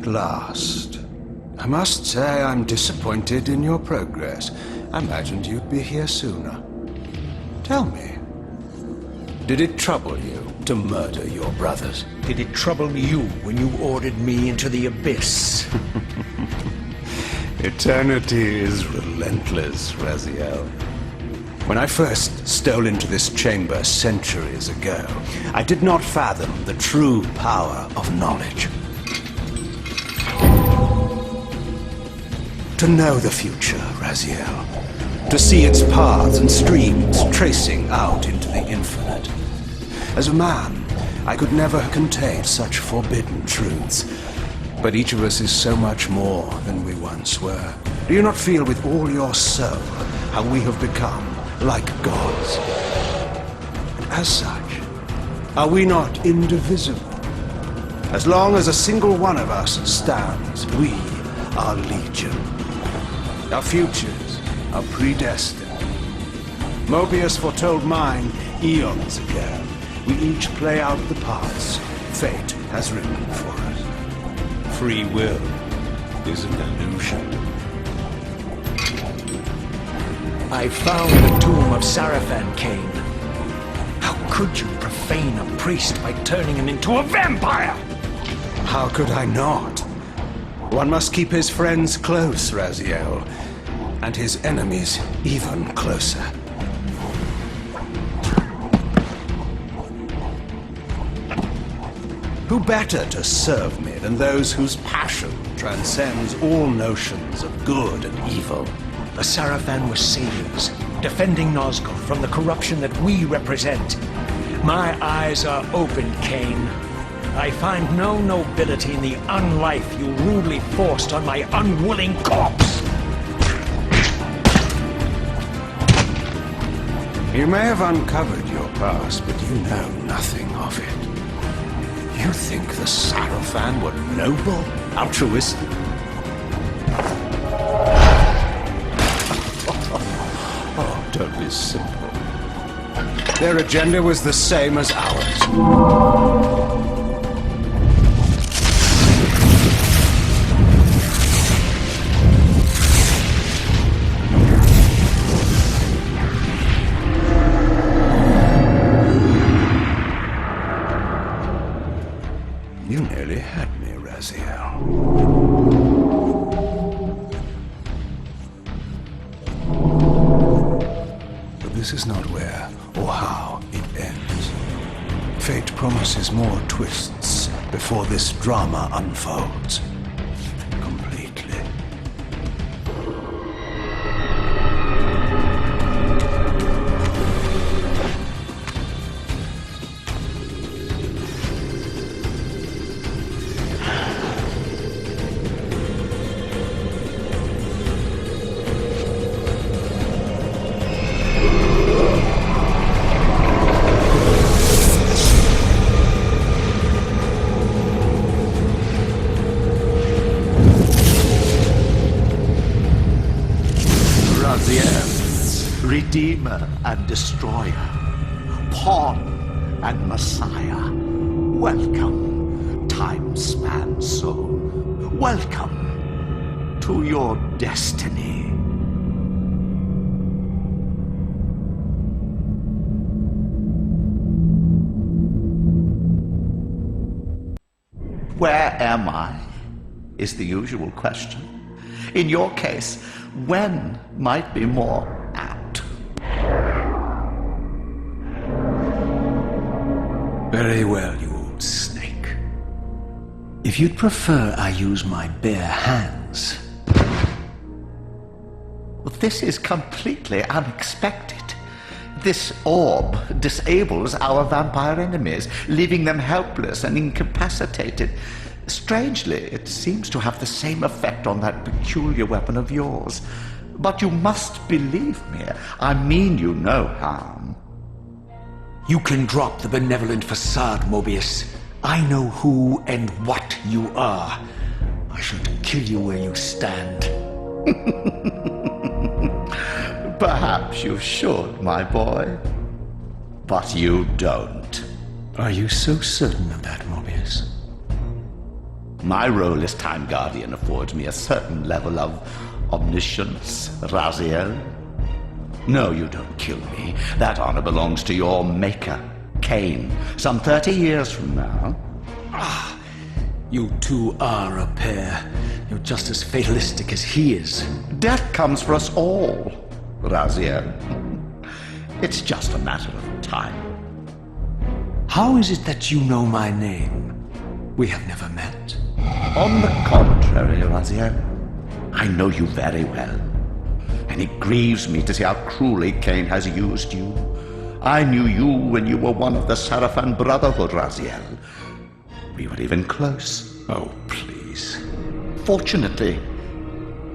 At last. I must say I'm disappointed in your progress. I imagined you'd be here sooner. Tell me, did it trouble you to murder your brothers? Did it trouble you when you ordered me into the abyss? Eternity is relentless, Raziel. When I first stole into this chamber centuries ago, I did not fathom the true power of knowledge. To know the future, Raziel. To see its paths and streams tracing out into the infinite. As a man, I could never contain such forbidden truths. But each of us is so much more than we once were. Do you not feel with all your soul how we have become like gods? And as such, are we not indivisible? As long as a single one of us stands, we are legion. Our futures are predestined. Mobius foretold mine eons ago. We each play out the parts fate has written for us. Free will is an illusion. I found the tomb of Sarafan, Kain. How could you profane a priest by turning him into a vampire? How could I not? One must keep his friends close, Raziel, and his enemies even closer. Who better to serve me than those whose passion transcends all notions of good and evil? The Sarafan were saviors, defending Nazgul from the corruption that we represent. My eyes are open, Kain. I find no nobility in the unlife you rudely forced on my unwilling corpse. You may have uncovered your past, but you know nothing of it. You think the Sarafan were noble, altruistic? Oh, don't be simple. Their agenda was the same as ours. You nearly had me, Raziel. But this is not where or how it ends. Fate promises more twists before this drama unfolds completely. Redeemer and Destroyer, Pawn and Messiah. Welcome, time-span soul. Welcome to your destiny. Where am I? Is the usual question. In your case, when might be more apt. Very well, you old snake. If you'd prefer I use my bare hands... Well, this is completely unexpected. This orb disables our vampire enemies, leaving them helpless and incapacitated. Strangely, it seems to have the same effect on that peculiar weapon of yours. But you must believe me. I mean you no harm. You can drop the benevolent facade, Mobius. I know who and what you are. I should kill you where you stand. Perhaps you should, my boy. But you don't. Are you so certain of that, Mobius? My role as Time Guardian affords me a certain level of omniscience, Raziel. No, you don't kill me. That honor belongs to your maker, Kain, some 30 years from now. You two are a pair. You're just as fatalistic as he is. Death comes for us all, Raziel. It's just a matter of time. How is it that you know my name? We have never met. On the contrary, Raziel, I know you very well. And it grieves me to see how cruelly Kain has used you. I knew you when you were one of the Sarafan Brotherhood, Raziel. We were even close. Oh, please. Fortunately,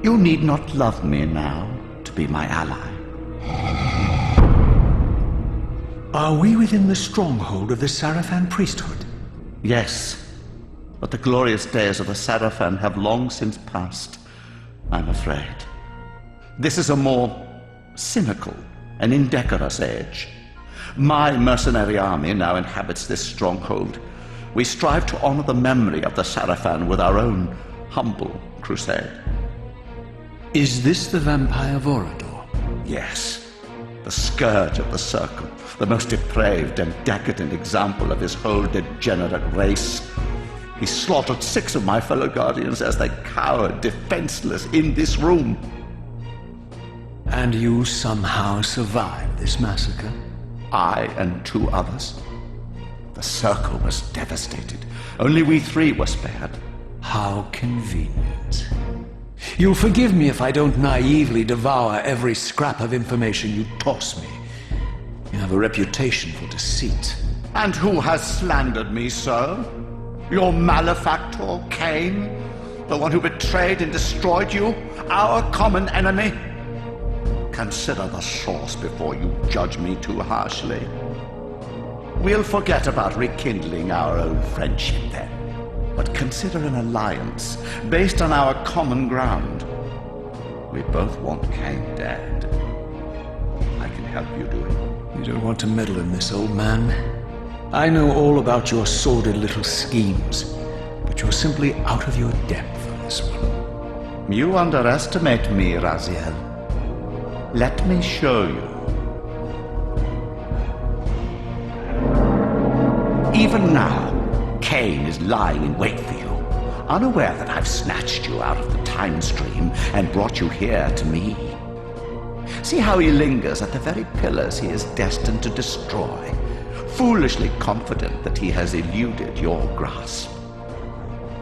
you need not love me now to be my ally. Are we within the stronghold of the Sarafan priesthood? Yes, but the glorious days of the Sarafan have long since passed, I'm afraid. This is a more cynical and indecorous age. My mercenary army now inhabits this stronghold. We strive to honor the memory of the Sarafan with our own humble crusade. Is this the vampire Vorador? Yes, the scourge of the Circle, the most depraved and decadent example of his whole degenerate race. He slaughtered 6 of my fellow Guardians as they cowered defenseless in this room. And you somehow survived this massacre? I and 2 others. The Circle was devastated. Only we 3 were spared. How convenient. You'll forgive me if I don't naively devour every scrap of information you toss me. You have a reputation for deceit. And who has slandered me so? Your malefactor, Kain? The one who betrayed and destroyed you? Our common enemy? Consider the source before you judge me too harshly. We'll forget about rekindling our old friendship then. But consider an alliance based on our common ground. We both want Kain dead. I can help you do it. You don't want to meddle in this, old man. I know all about your sordid little schemes, but you're simply out of your depth on this one. You underestimate me, Raziel. Let me show you. Even now, Kain is lying in wait for you, unaware that I've snatched you out of the time stream and brought you here to me. See how he lingers at the very pillars he is destined to destroy, foolishly confident that he has eluded your grasp.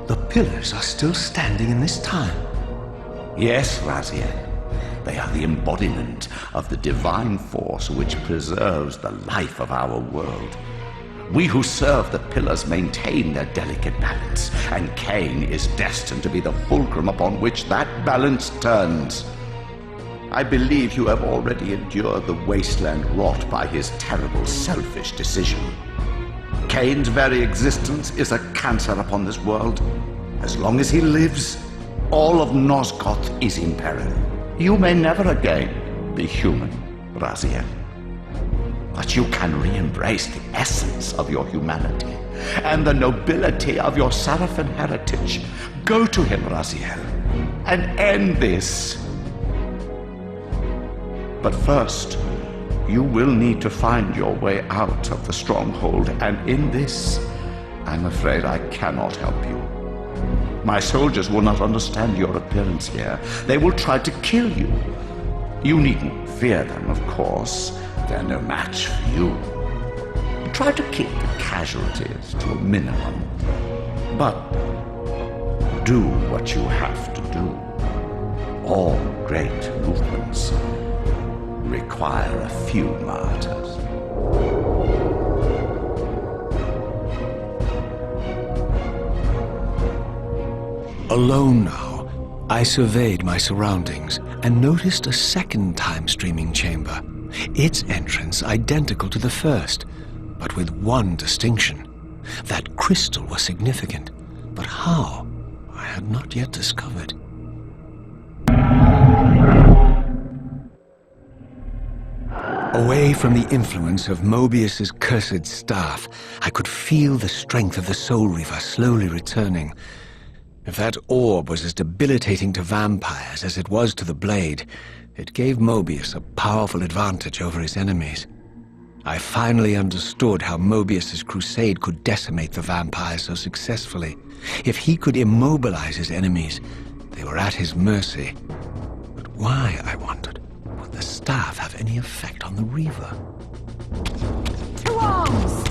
The pillars are still standing in this time. Yes, Raziel. They are the embodiment of the divine force which preserves the life of our world. We who serve the pillars maintain their delicate balance, and Kain is destined to be the fulcrum upon which that balance turns. I believe you have already endured the wasteland wrought by his terrible, selfish decision. Kain's very existence is a cancer upon this world. As long as he lives, all of Nosgoth is in peril. You may never again be human, Raziel. But you can re-embrace the essence of your humanity and the nobility of your Sarafan heritage. Go to him, Raziel, and end this. But first, you will need to find your way out of the stronghold, and in this, I'm afraid I cannot help you. My soldiers will not understand your appearance here. They will try to kill you. You needn't fear them, of course. They're no match for you. Try to keep the casualties to a minimum. But do what you have to do. All great movements require a few martyrs. Alone now, I surveyed my surroundings and noticed a second time-streaming chamber. Its entrance identical to the first, but with one distinction. That crystal was significant, but how, I had not yet discovered. Away from the influence of Mobius's cursed staff, I could feel the strength of the Soul Reaver slowly returning. If that orb was as debilitating to vampires as it was to the blade, it gave Mobius a powerful advantage over his enemies. I finally understood how Mobius's crusade could decimate the vampires so successfully. If he could immobilize his enemies, they were at his mercy. But why, I wondered, would the staff have any effect on the Reaver? To arms!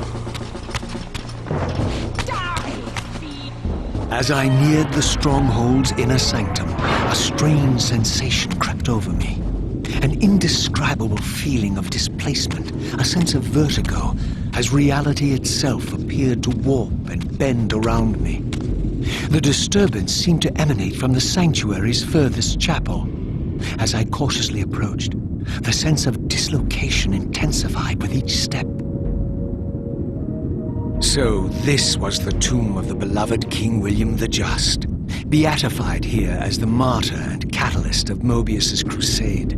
Die, fiend! As I neared the stronghold's inner sanctum, a strange sensation crept over me. An indescribable feeling of displacement, a sense of vertigo, as reality itself appeared to warp and bend around me. The disturbance seemed to emanate from the sanctuary's furthest chapel. As I cautiously approached, the sense of dislocation intensified with each step. So this was the tomb of the beloved King William the Just, beatified here as the martyr and catalyst of Mobius's crusade.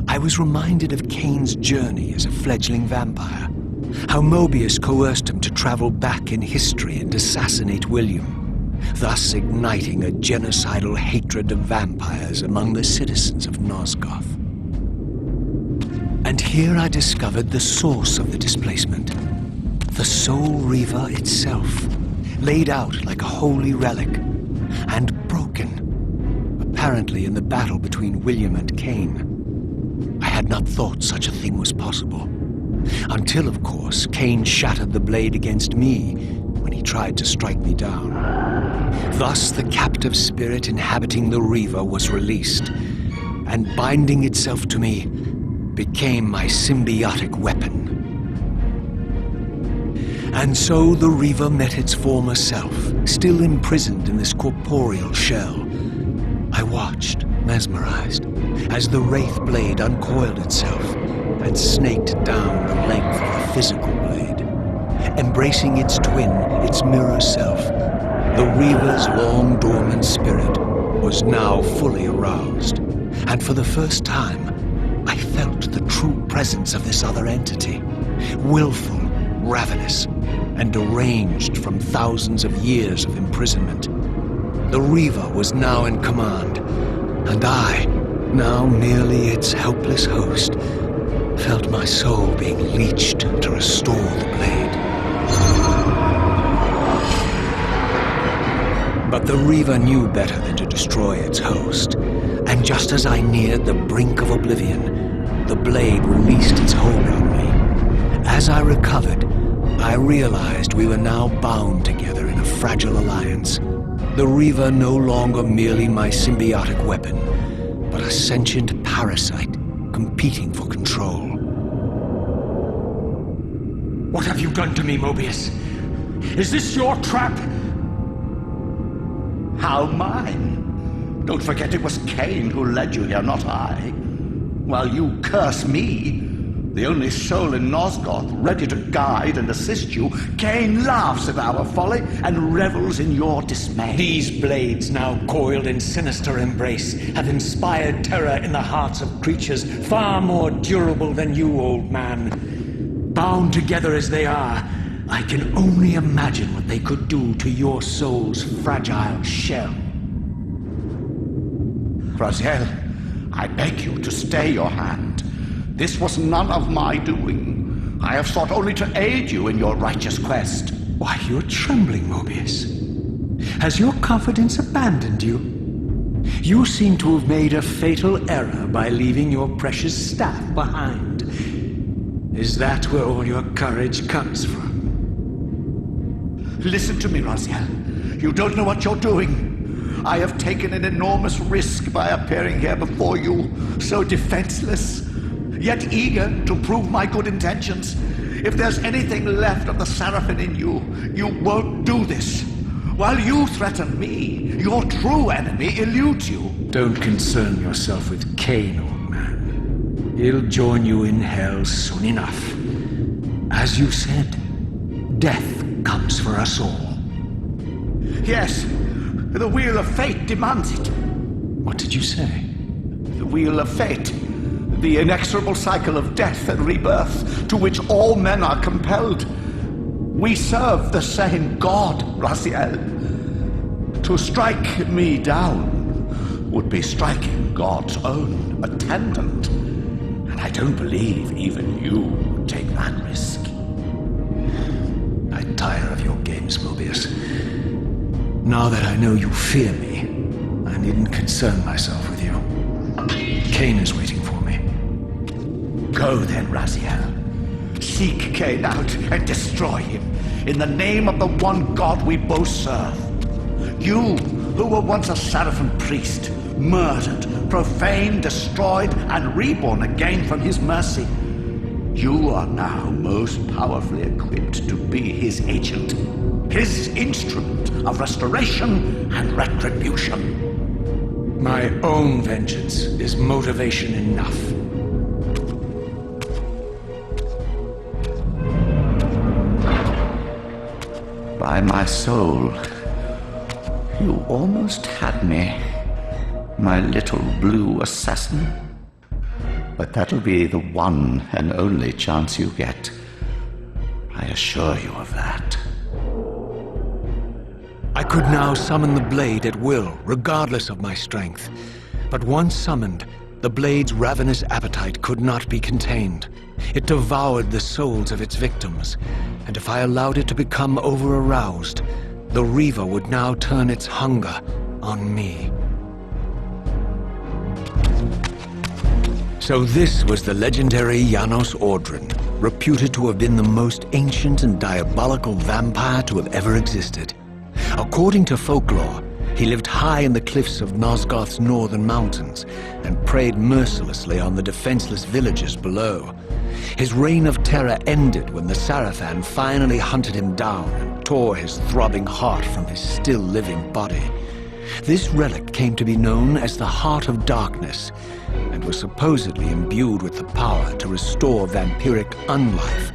I was reminded of Kain's journey as a fledgling vampire, how Mobius coerced him to travel back in history and assassinate William, thus igniting a genocidal hatred of vampires among the citizens of Nosgoth. And here I discovered the source of the displacement. The Soul Reaver itself, laid out like a holy relic, and broken, apparently in the battle between William and Kain. I had not thought such a thing was possible. Until, of course, Kain shattered the blade against me when he tried to strike me down. Thus the captive spirit inhabiting the Reaver was released, and binding itself to me became my symbiotic weapon. And so the Reaver met its former self, still imprisoned in this corporeal shell. I watched, mesmerized, as the Wraith blade uncoiled itself and snaked down the length of the physical blade. Embracing its twin, its mirror self, the Reaver's long-dormant spirit was now fully aroused. And for the first time, I felt the true presence of this other entity, willful, ravenous, and deranged from thousands of years of imprisonment. The Reaver was now in command, and I, now merely its helpless host, felt my soul being leeched to restore the blade. But the Reaver knew better than to destroy its host, and just as I neared the brink of oblivion, the blade released its hold on me. As I recovered, I realized we were now bound together in a fragile alliance. The Reaver no longer merely my symbiotic weapon, but a sentient parasite competing for control. What have you done to me, Mobius? Is this your trap? How mine? Don't forget it was Kain who led you here, not I. While you curse me, the only soul in Nosgoth ready to guide and assist you, Kain laughs at our folly and revels in your dismay. These blades, now coiled in sinister embrace, have inspired terror in the hearts of creatures far more durable than you, old man. Bound together as they are, I can only imagine what they could do to your soul's fragile shell. Raziel, I beg you to stay your hand. This was none of my doing. I have sought only to aid you in your righteous quest. Why, you're trembling, Mobius. Has your confidence abandoned you? You seem to have made a fatal error by leaving your precious staff behind. Is that where all your courage comes from? Listen to me, Raziel. You don't know what you're doing. I have taken an enormous risk by appearing here before you, so defenseless, yet eager to prove my good intentions. If there's anything left of the Seraphim in you, you won't do this. While you threaten me, your true enemy eludes you. Don't concern yourself with Kain, old man. He'll join you in hell soon enough. As you said, death comes for us all. Yes, the wheel of fate demands it. What did you say? The wheel of fate. The inexorable cycle of death and rebirth to which all men are compelled. We serve the same God, Raziel. To strike me down would be striking God's own attendant. And I don't believe even you would take that risk. I tire of your games, Mobius. Now that I know you fear me, I needn't concern myself with you. Kain is waiting for me. Go then, Raziel. Seek Kain out and destroy him in the name of the one God we both serve. You, who were once a Seraphim priest, murdered, profaned, destroyed, and reborn again from his mercy. You are now most powerfully equipped to be his agent, his instrument of restoration and retribution. My own vengeance is motivation enough. By my soul, you almost had me, my little blue assassin. But that'll be the one and only chance you get. I assure you of that. I could now summon the blade at will, regardless of my strength. But once summoned, the blade's ravenous appetite could not be contained. It devoured the souls of its victims, and if I allowed it to become over-aroused, the Reaver would now turn its hunger on me. So this was the legendary Janos Audron, reputed to have been the most ancient and diabolical vampire to have ever existed. According to folklore, he lived high in the cliffs of Nosgoth's northern mountains and preyed mercilessly on the defenseless villagers below. His reign of terror ended when the Sarafan finally hunted him down and tore his throbbing heart from his still-living body. This relic came to be known as the Heart of Darkness, and was supposedly imbued with the power to restore vampiric unlife.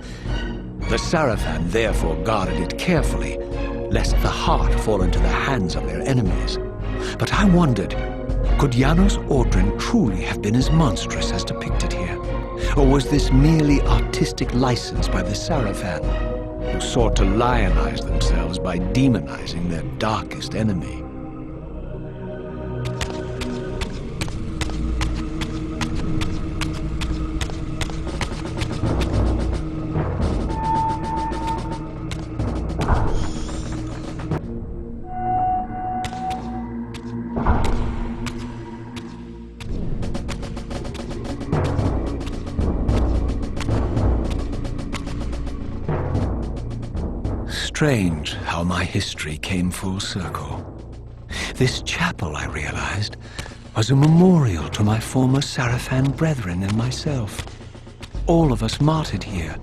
The Sarafan therefore guarded it carefully, lest the heart fall into the hands of their enemies. But I wondered, could Janos Audron truly have been as monstrous as depicted here? Or was this merely artistic license by the Sarafan, who sought to lionize themselves by demonizing their darkest enemy? Strange how my history came full circle. This chapel, I realized, was a memorial to my former Sarafan brethren and myself. All of us martyred here,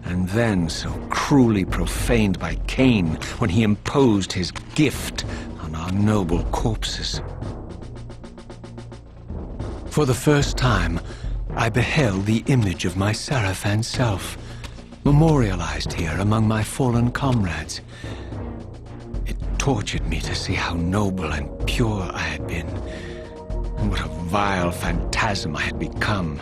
and then so cruelly profaned by Kain when he imposed his gift on our noble corpses. For the first time, I beheld the image of my Sarafan self, memorialized here among my fallen comrades. It tortured me to see how noble and pure I had been, and what a vile phantasm I had become,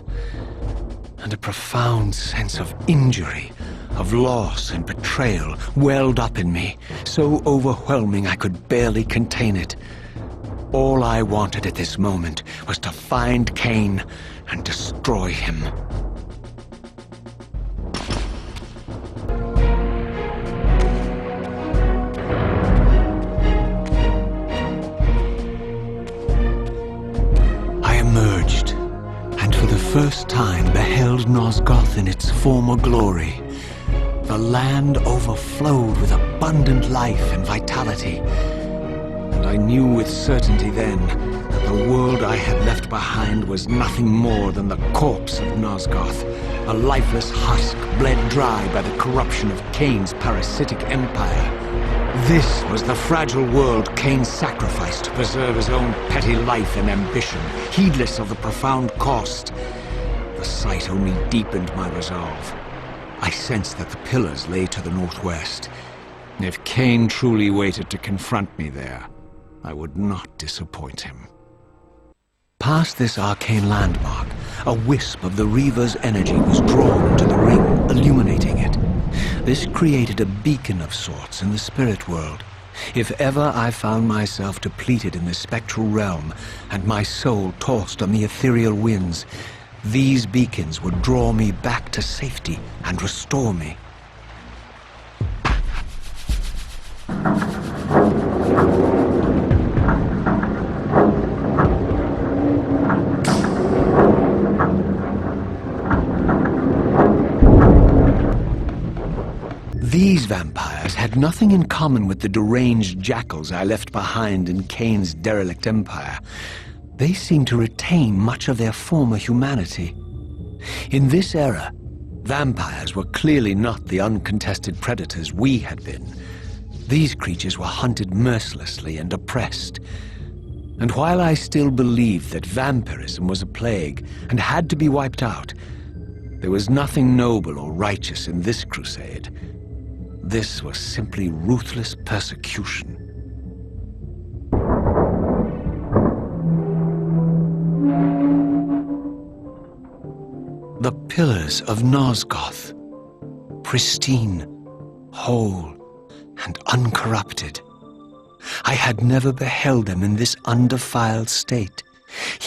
and a profound sense of injury, of loss and betrayal welled up in me, so overwhelming I could barely contain it. All I wanted at this moment was to find Kain and destroy him. First time beheld Nosgoth in its former glory. The land overflowed with abundant life and vitality, and I knew with certainty then that the world I had left behind was nothing more than the corpse of Nosgoth, a lifeless husk bled dry by the corruption of Kain's parasitic empire. This was the fragile world Kain sacrificed to preserve his own petty life and ambition, heedless of the profound cost. The sight only deepened my resolve. I sensed that the pillars lay to the northwest. If Kain truly waited to confront me there, I would not disappoint him. Past this arcane landmark, a wisp of the Reaver's energy was drawn into the ring, illuminating it. This created a beacon of sorts in the spirit world, If ever I found myself depleted in the spectral realm, and my soul tossed on the ethereal winds, these beacons would draw me back to safety and restore me. These vampires had nothing in common with the deranged jackals I left behind in Kain's derelict empire. They seemed to retain much of their former humanity. In this era, vampires were clearly not the uncontested predators we had been. These creatures were hunted mercilessly and oppressed. And while I still believed that vampirism was a plague and had to be wiped out, there was nothing noble or righteous in this crusade. This was simply ruthless persecution. The pillars of Nosgoth, pristine, whole, and uncorrupted. I had never beheld them in this undefiled state,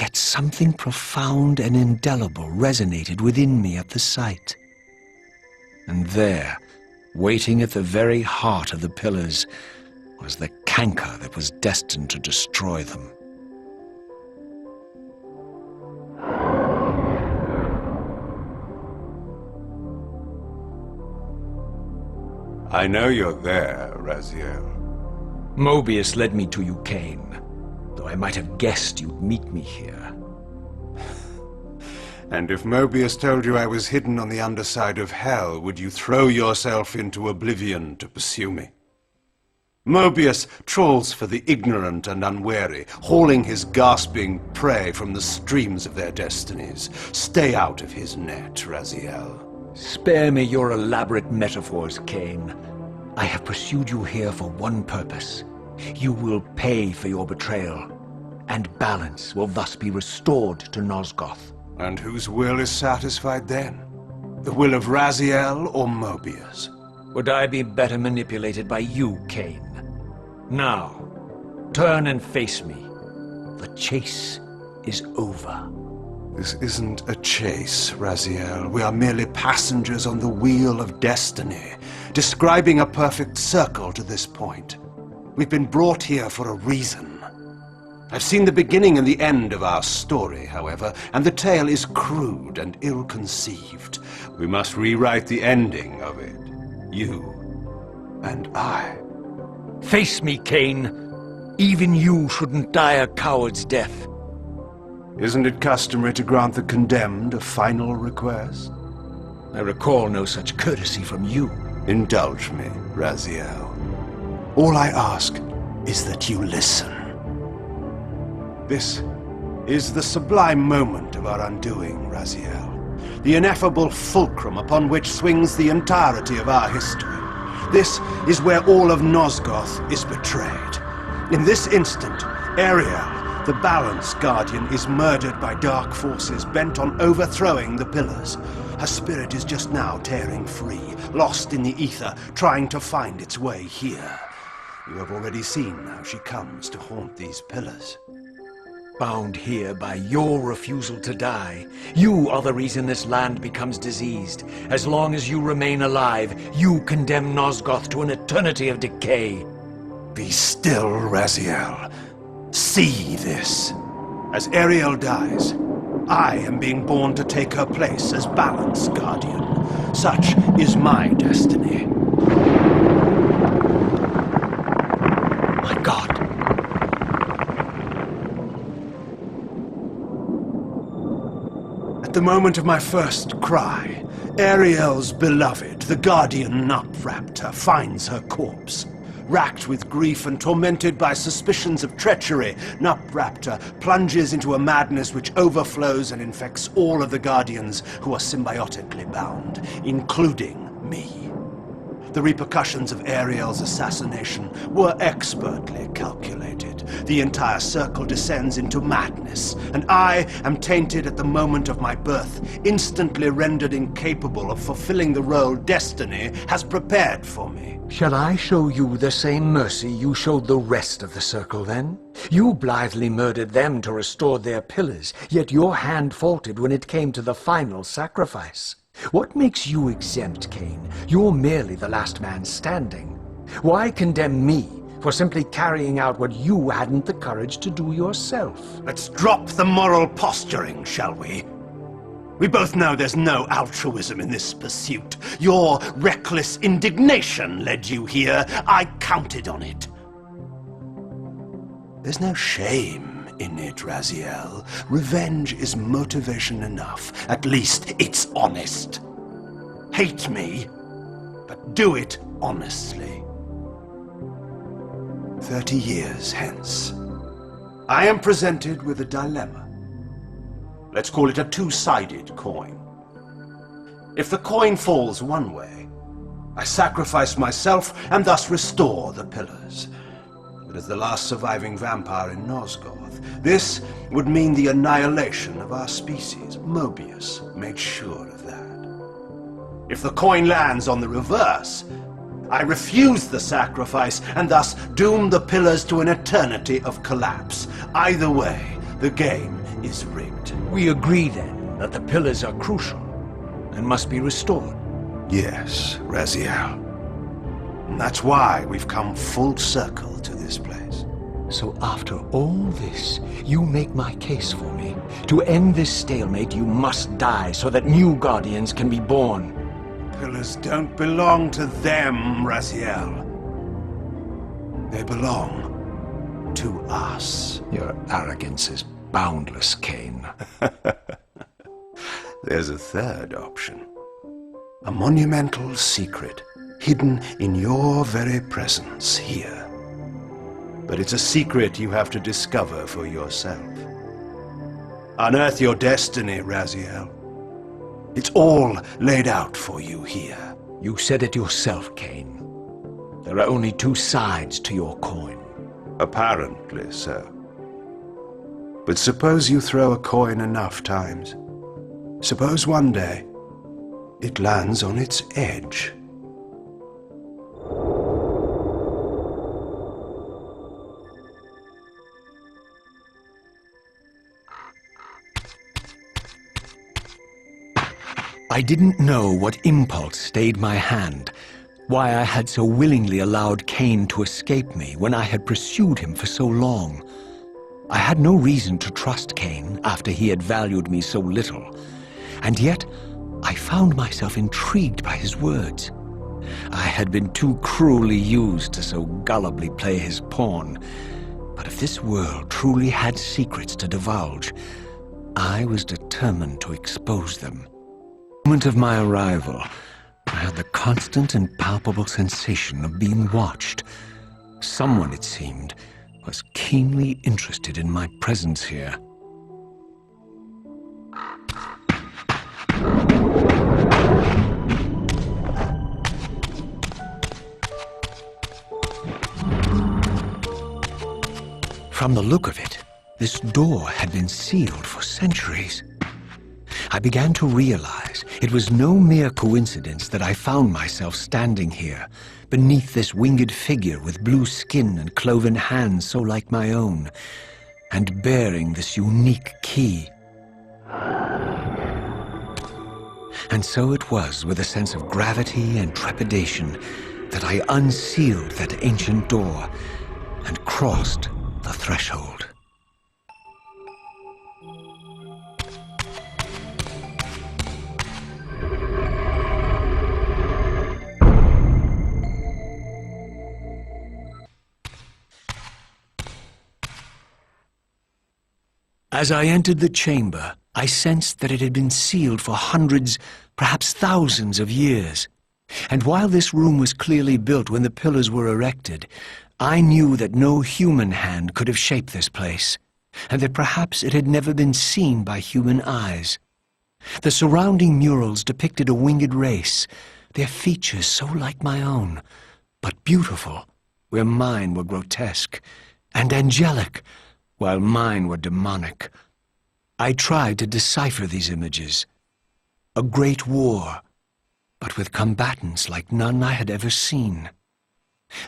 yet something profound and indelible resonated within me at the sight. And there, waiting at the very heart of the pillars, was the canker that was destined to destroy them. I know you're there, Raziel. Mobius led me to you, Kain, though I might have guessed you'd meet me here. And if Mobius told you I was hidden on the underside of hell, would you throw yourself into oblivion to pursue me? Mobius trawls for the ignorant and unwary, hauling his gasping prey from the streams of their destinies. Stay out of his net, Raziel. Spare me your elaborate metaphors, Kain. I have pursued you here for one purpose. You will pay for your betrayal, and balance will thus be restored to Nosgoth. And whose will is satisfied then? The will of Raziel or Mobius? Would I be better manipulated by you, Kain? Now, turn and face me. The chase is over. This isn't a chase, Raziel. We are merely passengers on the wheel of destiny, describing a perfect circle to this point. We've been brought here for a reason. I've seen the beginning and the end of our story, however, and the tale is crude and ill-conceived. We must rewrite the ending of it. You and I. Face me, Kain. Even you shouldn't die a coward's death. Isn't it customary to grant the condemned a final request? I recall no such courtesy from you. Indulge me, Raziel. All I ask is that you listen. This is the sublime moment of our undoing, Raziel. The ineffable fulcrum upon which swings the entirety of our history. This is where all of Nosgoth is betrayed. In this instant, Ariel, the Balance Guardian, is murdered by dark forces bent on overthrowing the pillars. Her spirit is just now tearing free, lost in the ether, trying to find its way here. You have already seen how she comes to haunt these pillars. Bound here by your refusal to die. You are the reason this land becomes diseased. As long as you remain alive, you condemn Nosgoth to an eternity of decay. Be still, Raziel. See this. As Ariel dies, I am being born to take her place as Balance Guardian. Such is my destiny. My God. At the moment of my first cry, Ariel's beloved, the Guardian Nupraptor, finds her corpse. Racked with grief and tormented by suspicions of treachery, Nupraptor plunges into a madness which overflows and infects all of the Guardians who are symbiotically bound, including me. The repercussions of Ariel's assassination were expertly calculated. The entire circle descends into madness, and I am tainted at the moment of my birth, instantly rendered incapable of fulfilling the role destiny has prepared for me. Shall I show you the same mercy you showed the rest of the circle, then? You blithely murdered them to restore their pillars, yet your hand faltered when it came to the final sacrifice. What makes you exempt, Kain? You're merely the last man standing. Why condemn me for simply carrying out what you hadn't the courage to do yourself? Let's drop the moral posturing, shall we? We both know there's no altruism in this pursuit. Your reckless indignation led you here. I counted on it. There's no shame in it, Raziel. Revenge is motivation enough. At least it's honest. Hate me, but do it honestly. 30 years hence, I am presented with a dilemma. Let's call it a two-sided coin. If the coin falls one way, I sacrifice myself and thus restore the pillars. But as the last surviving vampire in Nosgoth, this would mean the annihilation of our species. Mobius made sure of that. If the coin lands on the reverse, I refuse the sacrifice and thus doom the pillars to an eternity of collapse. Either way, the game is rigged. We agree, then, that the pillars are crucial and must be restored. Yes, Raziel. And that's why we've come full circle to this place. So after all this, you make my case for me. To end this stalemate, you must die so that new Guardians can be born. Pillars don't belong to them, Raziel. They belong to us. Your arrogance is boundless, Kain. There's a third option. A monumental secret, hidden in your very presence here. But it's a secret you have to discover for yourself. Unearth your destiny, Raziel. It's all laid out for you here. You said it yourself, Kain. There are only two sides to your coin. Apparently so. But suppose you throw a coin enough times. Suppose one day it lands on its edge. I didn't know what impulse stayed my hand, why I had so willingly allowed Kain to escape me when I had pursued him for so long. I had no reason to trust Kain after he had valued me so little, and yet I found myself intrigued by his words. I had been too cruelly used to so gullibly play his pawn, but if this world truly had secrets to divulge, I was determined to expose them. The moment of my arrival, I had the constant and palpable sensation of being watched. Someone, it seemed, was keenly interested in my presence here. From the look of it, this door had been sealed for centuries. I began to realize it was no mere coincidence that I found myself standing here, beneath this winged figure with blue skin and cloven hands so like my own, and bearing this unique key. And so it was with a sense of gravity and trepidation that I unsealed that ancient door and crossed the threshold. As I entered the chamber, I sensed that it had been sealed for hundreds, perhaps thousands of years. And while this room was clearly built when the pillars were erected, I knew that no human hand could have shaped this place, and that perhaps it had never been seen by human eyes. The surrounding murals depicted a winged race, Their features so like my own, but beautiful, where mine were grotesque, and angelic, while mine were demonic. I tried to decipher these images. A great war, but with combatants like none I had ever seen.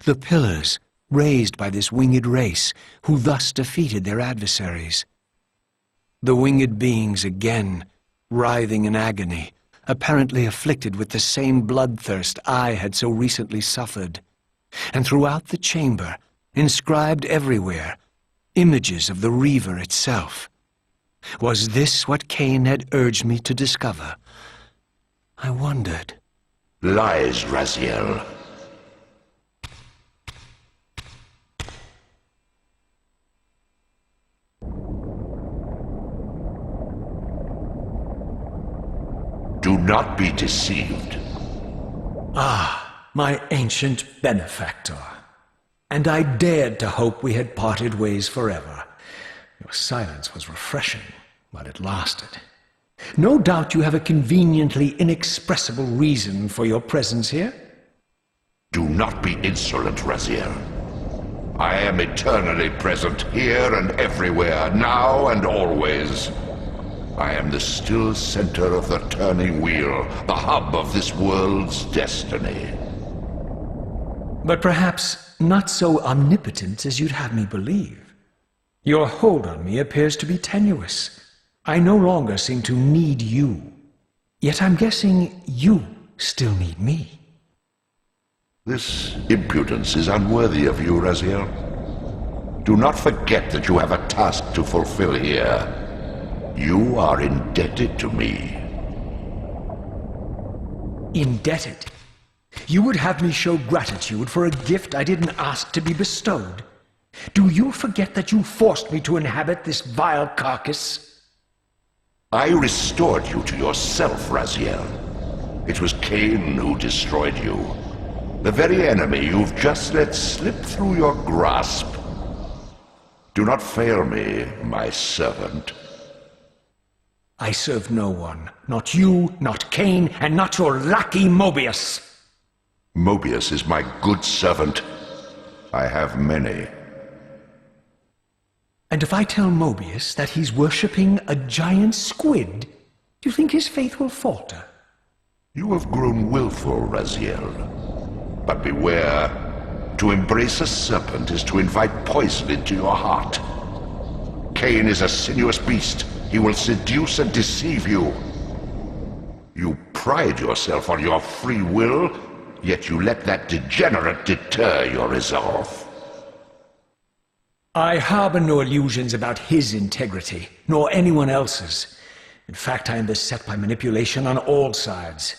The pillars, raised by this winged race, who thus defeated their adversaries. The winged beings again, writhing in agony, apparently afflicted with the same bloodthirst I had so recently suffered. And throughout the chamber, inscribed everywhere, images of the Reaver itself. Was this what Kain had urged me to discover? I wondered. Lies, Raziel. Do not be deceived. Ah, my ancient benefactor. And I dared to hope we had parted ways forever. Your silence was refreshing, while it lasted. No doubt you have a conveniently inexpressible reason for your presence here? Do not be insolent, Raziel. I am eternally present here and everywhere, now and always. I am the still center of the turning wheel, the hub of this world's destiny. But perhaps not so omnipotent as you'd have me believe. Your hold on me appears to be tenuous. I no longer seem to need you. Yet I'm guessing you still need me. This impudence is unworthy of you, Raziel. Do not forget that you have a task to fulfill here. You are indebted to me. Indebted? You would have me show gratitude for a gift I didn't ask to be bestowed. Do you forget that you forced me to inhabit this vile carcass? I restored you to yourself, Raziel. It was Kain who destroyed you. The very enemy you've just let slip through your grasp. Do not fail me, my servant. I serve no one. Not you, not Kain, and not your lackey Mobius. Mobius is my good servant. I have many. And if I tell Mobius that he's worshipping a giant squid, do you think his faith will falter? You have grown willful, Raziel. But beware. To embrace a serpent is to invite poison into your heart. Kain is a sinuous beast. He will seduce and deceive you. You pride yourself on your free will, yet you let that degenerate deter your resolve. I harbor no illusions about his integrity, nor anyone else's. In fact, I am beset by manipulation on all sides.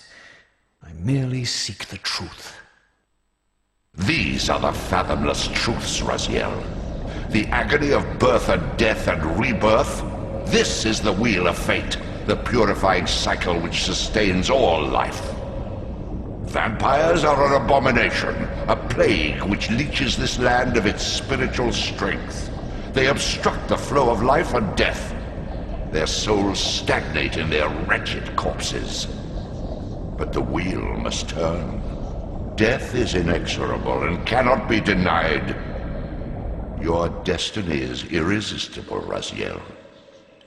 I merely seek the truth. These are the fathomless truths, Raziel. The agony of birth and death and rebirth. This is the wheel of fate, the purifying cycle which sustains all life. Vampires are an abomination, a plague which leeches this land of its spiritual strength. They obstruct the flow of life and death. Their souls stagnate in their wretched corpses. But the wheel must turn. Death is inexorable and cannot be denied. Your destiny is irresistible, Raziel.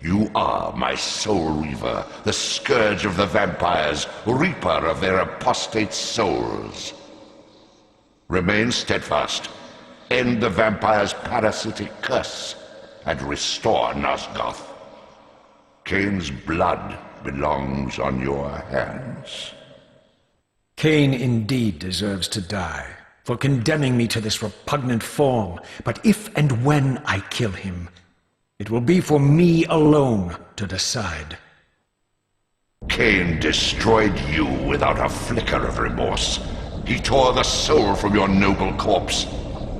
You are my soul reaver, the scourge of the vampires, reaper of their apostate souls. Remain steadfast, end the vampire's parasitic curse, and restore Nosgoth. Kain's blood belongs on your hands. Kain indeed deserves to die for condemning me to this repugnant form, but if and when I kill him, it will be for me alone to decide. Kain destroyed you without a flicker of remorse. He tore the soul from your noble corpse,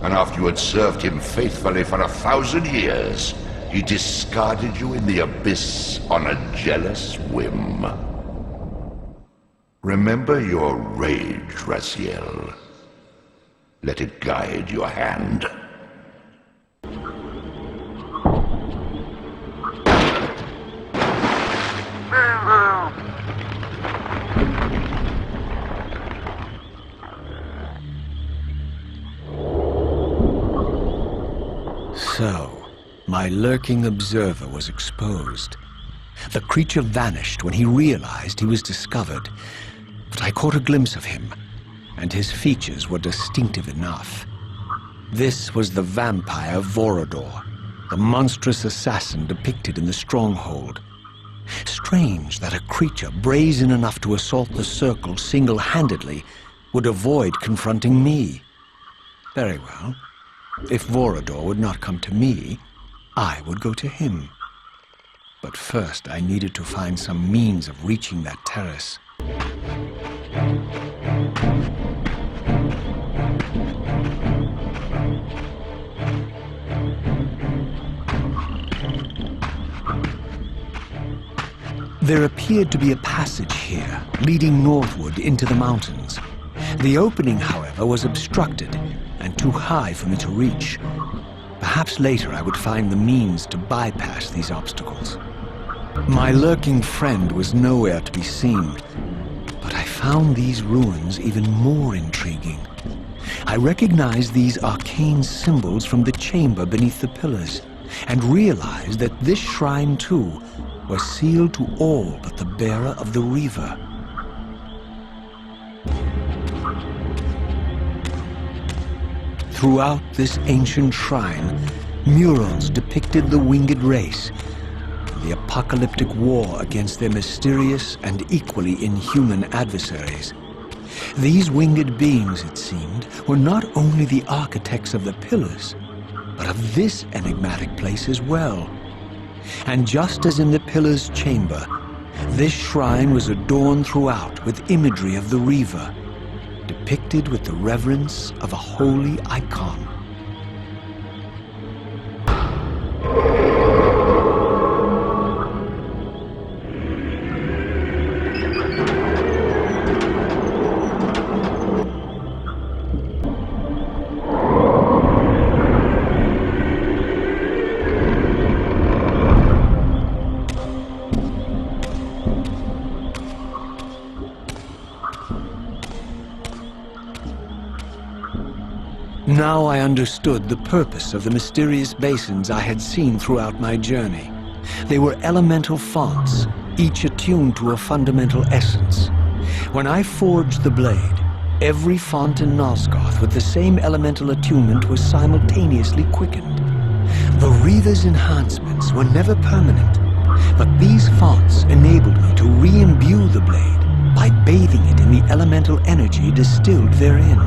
and after you had served him faithfully for 1,000 years, he discarded you in the abyss on a jealous whim. Remember your rage, Raziel. Let it guide your hand. So, my lurking observer was exposed. The creature vanished when he realized he was discovered, but I caught a glimpse of him, and his features were distinctive enough. This was the vampire Vorador, the monstrous assassin depicted in the stronghold. Strange that a creature brazen enough to assault the Circle single-handedly would avoid confronting me. Very well. If Vorador would not come to me, I would go to him. But first I needed to find some means of reaching that terrace. There appeared to be a passage here, leading northward into the mountains. The opening, however, was obstructed and too high for me to reach. Perhaps later I would find the means to bypass these obstacles. My lurking friend was nowhere to be seen, but I found these ruins even more intriguing. I recognized these arcane symbols from the chamber beneath the pillars, and realized that this shrine, too, was sealed to all but the bearer of the Reaver. Throughout this ancient shrine, murals depicted the winged race, the apocalyptic war against their mysterious and equally inhuman adversaries. These winged beings, it seemed, were not only the architects of the pillars, but of this enigmatic place as well. And just as in the Pillar's chamber, this shrine was adorned throughout with imagery of the Reaver, depicted with the reverence of a holy icon. Now I understood the purpose of the mysterious basins I had seen throughout my journey. They were elemental fonts, each attuned to a fundamental essence. When I forged the blade, every font in Nosgoth with the same elemental attunement was simultaneously quickened. The Reaver's enhancements were never permanent, but these fonts enabled me to re-imbue the blade by bathing it in the elemental energy distilled therein.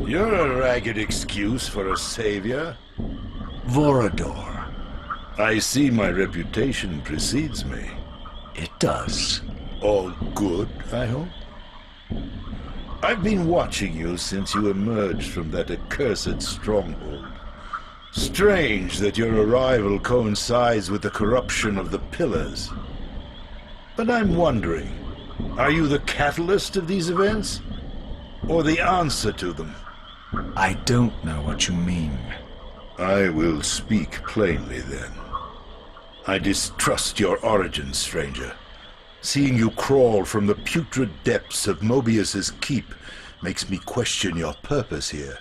You're a ragged excuse for a savior. Vorador. I see my reputation precedes me. It does. All good, I hope? I've been watching you since you emerged from that accursed stronghold. Strange that your arrival coincides with the corruption of the Pillars. But I'm wondering, are you the catalyst of these events? Or the answer to them? I don't know what you mean. I will speak plainly then. I distrust your origins, stranger. Seeing you crawl from the putrid depths of Mobius's keep makes me question your purpose here.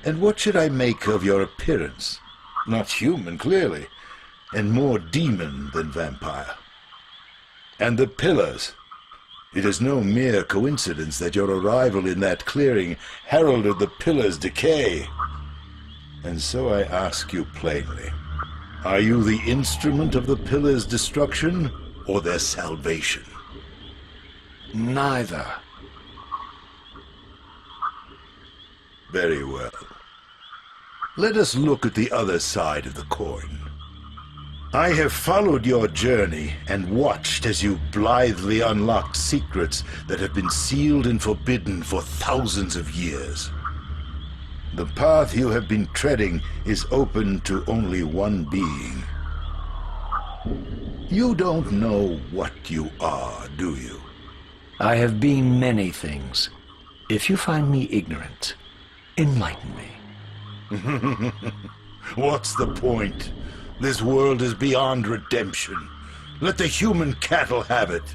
And what should I make of your appearance? Not human, clearly, and more demon than vampire. And the Pillars. It is no mere coincidence that your arrival in that clearing heralded the Pillars' decay. And so I ask you plainly, are you the instrument of the Pillars' destruction, or their salvation? Neither. Very well. Let us look at the other side of the coin. I have followed your journey and watched as you blithely unlocked secrets that have been sealed and forbidden for thousands of years. The path you have been treading is open to only one being. You don't know what you are, do you? I have been many things. If you find me ignorant, enlighten me. What's the point? This world is beyond redemption. Let the human cattle have it.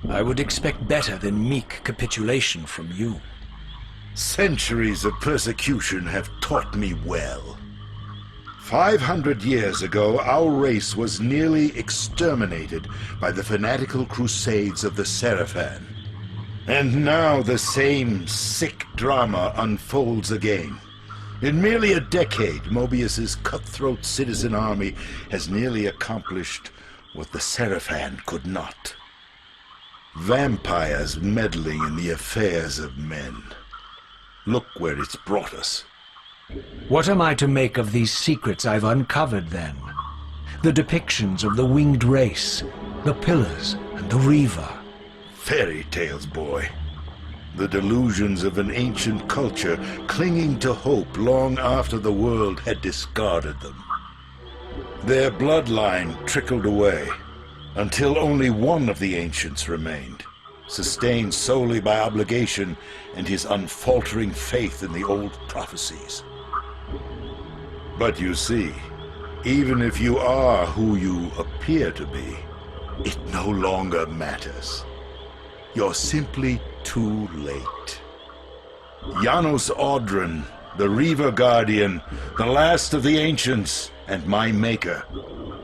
I would expect better than meek capitulation from you. Centuries of persecution have taught me well. 500 years ago, our race was nearly exterminated by the fanatical crusades of the Seraphan. And now the same sick drama unfolds again. In merely a decade, Mobius's cutthroat citizen army has nearly accomplished what the Seraphan could not. Vampires meddling in the affairs of men. Look where it's brought us. What am I to make of these secrets I've uncovered, then? The depictions of the winged race, the Pillars, and the Reaver. Fairy tales, boy. The delusions of an ancient culture clinging to hope long after the world had discarded them. Their bloodline trickled away, until only one of the ancients remained, sustained solely by obligation and his unfaltering faith in the old prophecies. But you see, even if you are who you appear to be, it no longer matters. You're simply too late. Janos Audron, the Reaver Guardian, the last of the ancients, and my maker,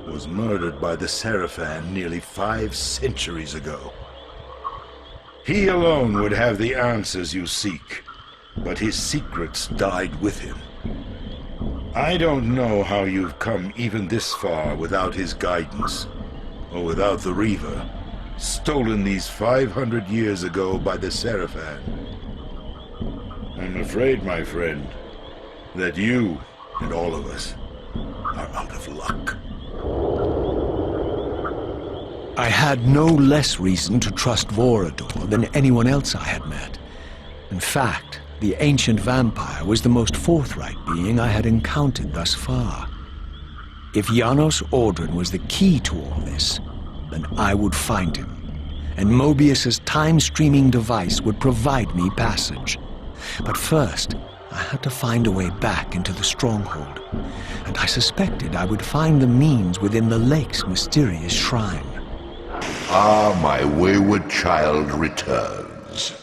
was murdered by the Seraphan nearly 5 centuries ago. He alone would have the answers you seek, but his secrets died with him. I don't know how you've come even this far without his guidance, or without the Reaver, stolen these 500 years ago by the Seraphan. I'm afraid, my friend, that you and all of us are out of luck. I had no less reason to trust Vorador than anyone else I had met. In fact, the ancient vampire was the most forthright being I had encountered thus far. If Janos Audron was the key to all this, then I would find him, and Mobius's time-streaming device would provide me passage. But first, I had to find a way back into the stronghold, and I suspected I would find the means within the lake's mysterious shrine. Ah, my wayward child returns.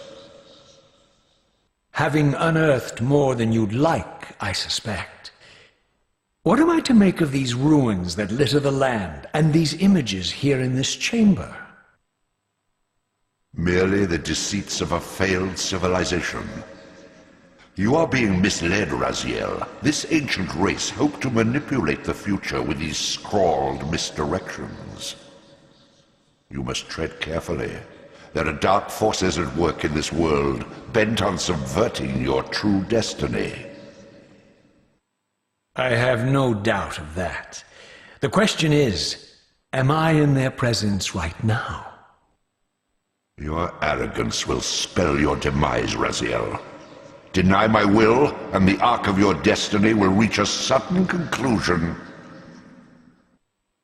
Having unearthed more than you'd like, I suspect. What am I to make of these ruins that litter the land, and these images here in this chamber? Merely the deceits of a failed civilization. You are being misled, Raziel. This ancient race hoped to manipulate the future with these scrawled misdirections. You must tread carefully. There are dark forces at work in this world, bent on subverting your true destiny. I have no doubt of that. The question is, am I in their presence right now? Your arrogance will spell your demise, Raziel. Deny my will, and the arc of your destiny will reach a sudden conclusion.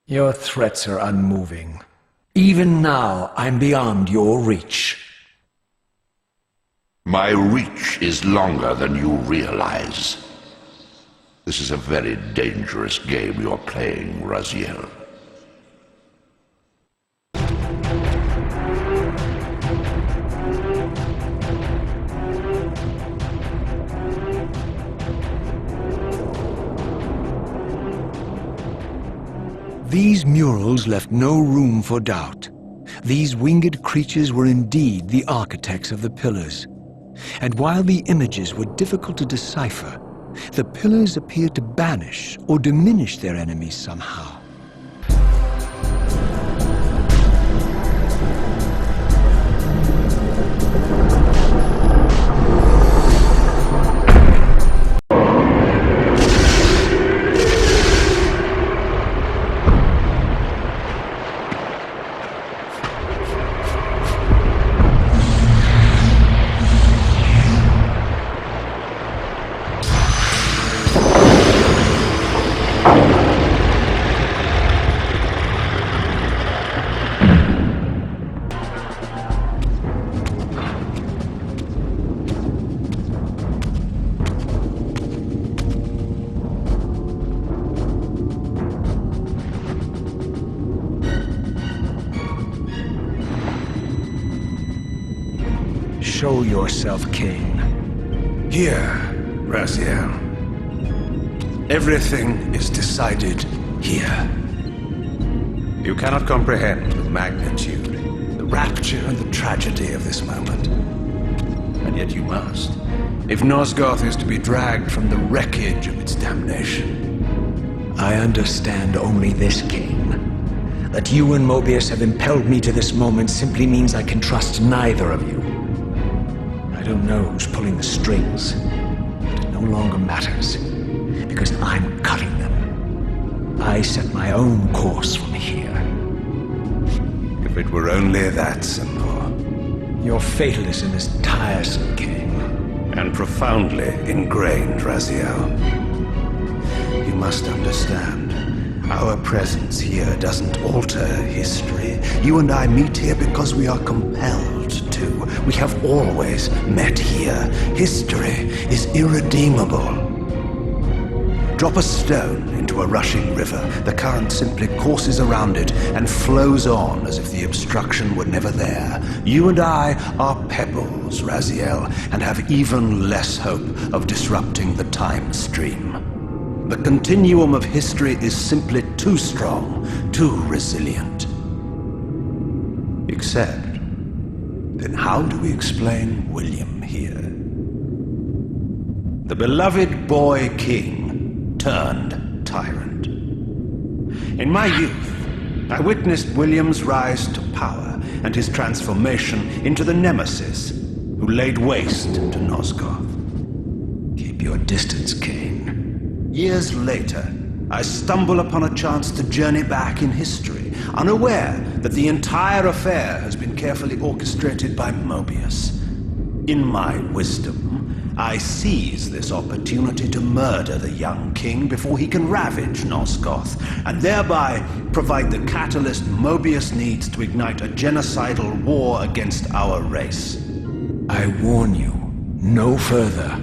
Your threats are unmoving. Even now, I'm beyond your reach. My reach is longer than you realize. This is a very dangerous game you're playing, Raziel. These murals left no room for doubt. These winged creatures were indeed the architects of the Pillars. And while the images were difficult to decipher, the Pillars appeared to banish or diminish their enemies somehow. Show yourself, Kain. Here, Raziel. Everything is decided here. You cannot comprehend with magnitude the rapture and the tragedy of this moment. And yet you must, if Nosgoth is to be dragged from the wreckage of its damnation. I understand only this, Kain. That you and Mobius have impelled me to this moment simply means I can trust neither of you. I don't know who's pulling the strings, but it no longer matters, because I'm cutting them. I set my own course from here. If it were only that simple. Your fatalism is tiresome, Kain. And profoundly ingrained, Raziel. You must understand, our presence here doesn't alter history. You and I meet here because we are compelled to. We have always met here. History is irredeemable. Drop a stone into a rushing river. The current simply courses around it and flows on as if the obstruction were never there. You and I are pebbles, Raziel, and have even less hope of disrupting the time stream. The continuum of history is simply too strong, too resilient. Except, then how do we explain William here? The beloved boy king turned tyrant. In my youth, I witnessed William's rise to power and his transformation into the Nemesis who laid waste to Nosgoth. Keep your distance, Kain. Years later, I stumble upon a chance to journey back in history, unaware that the entire affair has been carefully orchestrated by Mobius. In my wisdom, I seize this opportunity to murder the young king before he can ravage Nosgoth, and thereby provide the catalyst Mobius needs to ignite a genocidal war against our race. I warn you, no further.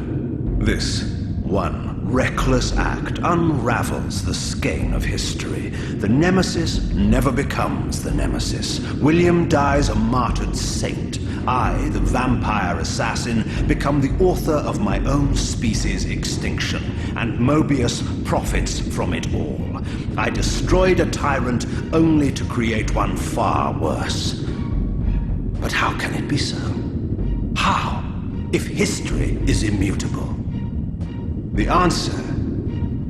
This one reckless act unravels the skein of history. The Nemesis never becomes the Nemesis. William dies a martyred saint. I, the vampire assassin, become the author of my own species' extinction, and Mobius profits from it all. I destroyed a tyrant only to create one far worse. But how can it be so? How, if history is immutable? The answer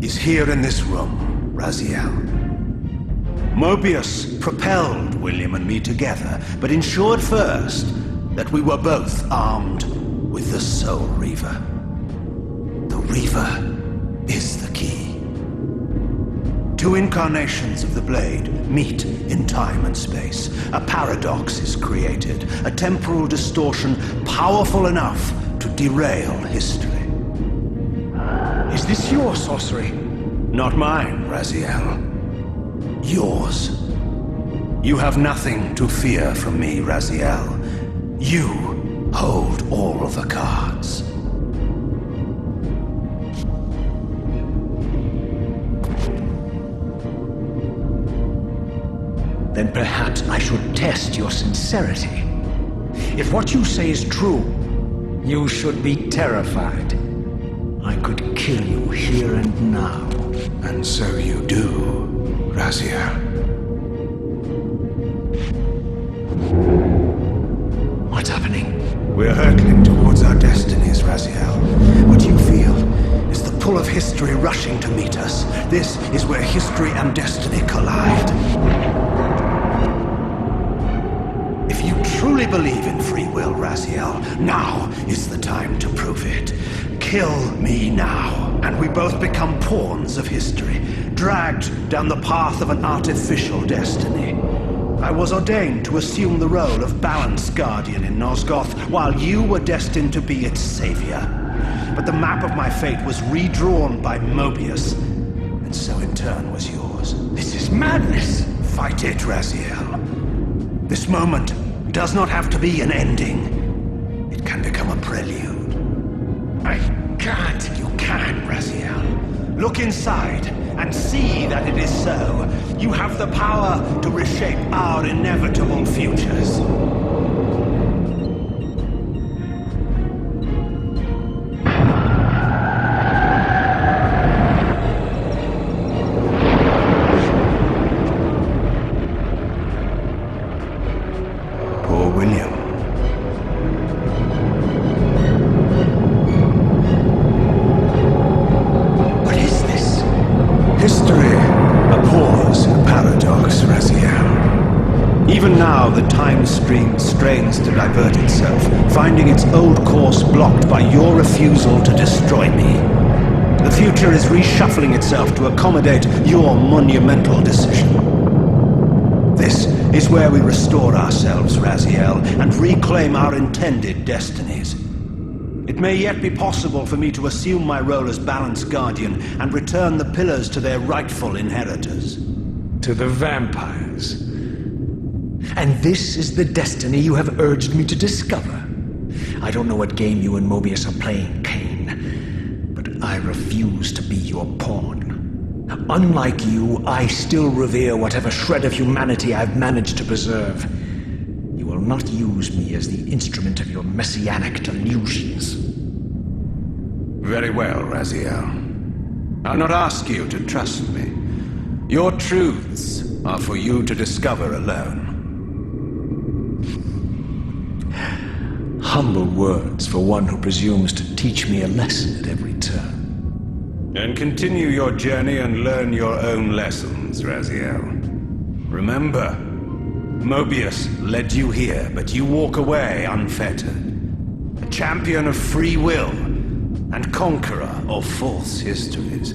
is here in this room, Raziel. Mobius propelled William and me together, but ensured first that we were both armed with the Soul Reaver. The Reaver is the key. Two incarnations of the blade meet in time and space. A paradox is created, a temporal distortion powerful enough to derail history. Is this your sorcery? Not mine, Raziel. Yours. You have nothing to fear from me, Raziel. You hold all the cards. Then perhaps I should test your sincerity. If what you say is true, you should be terrified. I could kill you here and now. And so you do, Raziel. What's happening? We're hurtling towards our destinies, Raziel. What you feel is the pull of history rushing to meet us. This is where history and destiny collide. If you truly believe in free will, Raziel, now is the time to prove it. Kill me now, and we both become pawns of history, dragged down the path of an artificial destiny. I was ordained to assume the role of Balance Guardian in Nosgoth, while you were destined to be its savior. But the map of my fate was redrawn by Mobius, and so in turn was yours. This is madness! Fight it, Raziel. This moment does not have to be an ending. It can become a prelude. I can't. You can, Raziel. Look inside and see that it is so. You have the power to reshape our inevitable futures. History abhors a paradox, Raziel. Even now, the time stream strains to divert itself, finding its old course blocked by your refusal to destroy me. The future is reshuffling itself to accommodate your monumental decision. This is where we restore ourselves, Raziel, and reclaim our intended destinies. It may yet be possible for me to assume my role as Balance Guardian and return the pillars to their rightful inheritors. To the vampires. And this is the destiny you have urged me to discover. I don't know what game you and Mobius are playing, Kain, but I refuse to be your pawn. Unlike you, I still revere whatever shred of humanity I've managed to preserve. You will not use me as the instrument of your messianic delusions. Very well, Raziel. I'll not ask you to trust me. Your truths are for you to discover alone. Humble words for one who presumes to teach me a lesson at every turn. Then continue your journey and learn your own lessons, Raziel. Remember, Mobius led you here, but you walk away unfettered. A champion of free will, and conqueror of false histories.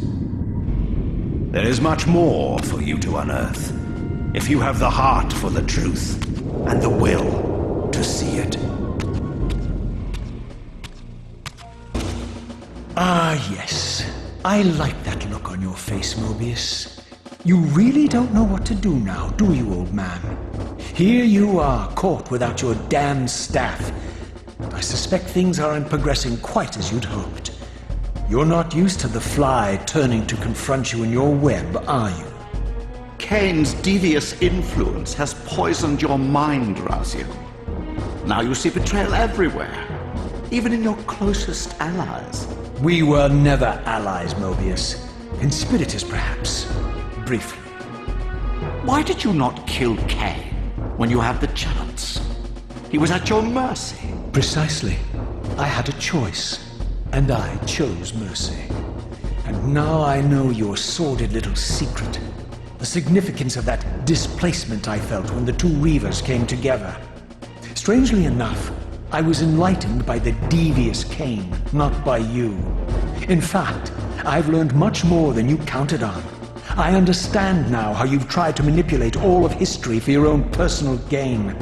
There is much more for you to unearth, if you have the heart for the truth, and the will to see it. Ah, yes. I like that look on your face, Mobius. You really don't know what to do now, do you, old man? Here you are, caught without your damned staff. I suspect things aren't progressing quite as you'd hoped. You're not used to the fly turning to confront you in your web, are you? Kain's devious influence has poisoned your mind, Raziel. Now you see betrayal everywhere, even in your closest allies. We were never allies, Mobius. Conspirators, perhaps. Briefly. Why did you not kill Kain when you had the chance? He was at your mercy. Precisely. I had a choice, and I chose mercy. And now I know your sordid little secret. The significance of that displacement I felt when the two Reavers came together. Strangely enough, I was enlightened by the devious Kain, not by you. In fact, I've learned much more than you counted on. I understand now how you've tried to manipulate all of history for your own personal gain.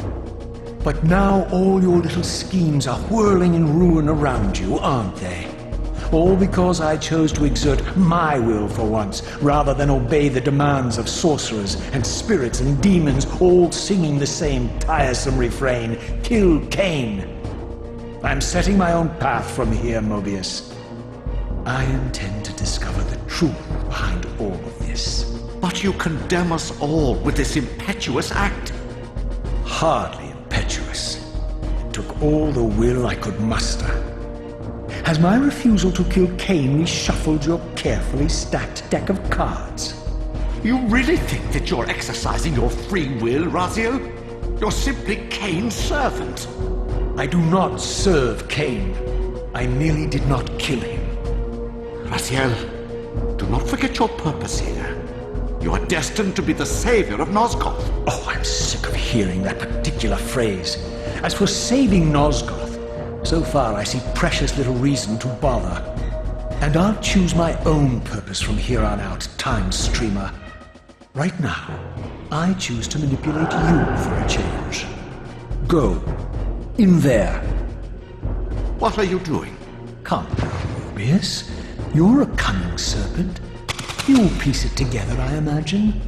But now all your little schemes are whirling in ruin around you, aren't they? All because I chose to exert my will for once, rather than obey the demands of sorcerers and spirits and demons, all singing the same tiresome refrain, "Kill Kain." I'm setting my own path from here, Mobius. I intend to discover the truth behind all of this. But you condemn us all with this impetuous act. Hardly impetuous. It took all the will I could muster. Has my refusal to kill Kain reshuffled your carefully stacked deck of cards? You really think that you're exercising your free will, Raziel? You're simply Kain's servant. I do not serve Kain. I merely did not kill him. Raziel, do not forget your purpose here. You are destined to be the savior of Nosgoth. Oh, I'm sick of hearing that particular phrase. As for saving Nosgoth, so far I see precious little reason to bother. And I'll choose my own purpose from here on out, Time Streamer. Right now, I choose to manipulate you for a change. Go. In there. What are you doing? Come, Mobius. You're a cunning serpent. You'll piece it together, I imagine.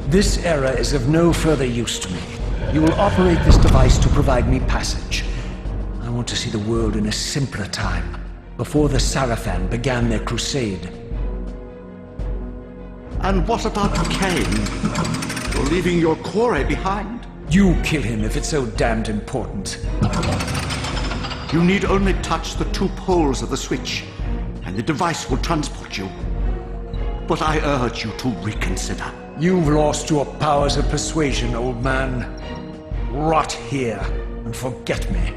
This error is of no further use to me. You will operate this device to provide me passage. I want to see the world in a simpler time, before the Sarafan began their crusade. And what about Kain? You're leaving your quarry behind? You kill him if it's so damned important. You need only touch the two poles of the switch, and the device will transport you. But I urge you to reconsider. You've lost your powers of persuasion, old man. Rot here and forget me.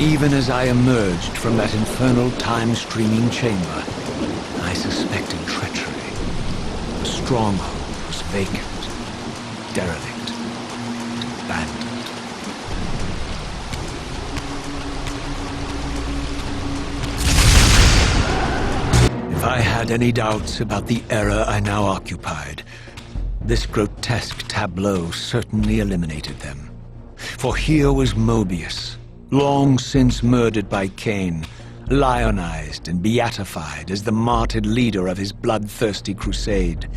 Even as I emerged from that infernal time-streaming chamber, I suspected treachery. The stronghold was vacant, derelict, abandoned. If I had any doubts about the era I now occupied, this grotesque tableau certainly eliminated them. For here was Mobius, long since murdered by Kain, lionized and beatified as the martyred leader of his bloodthirsty crusade.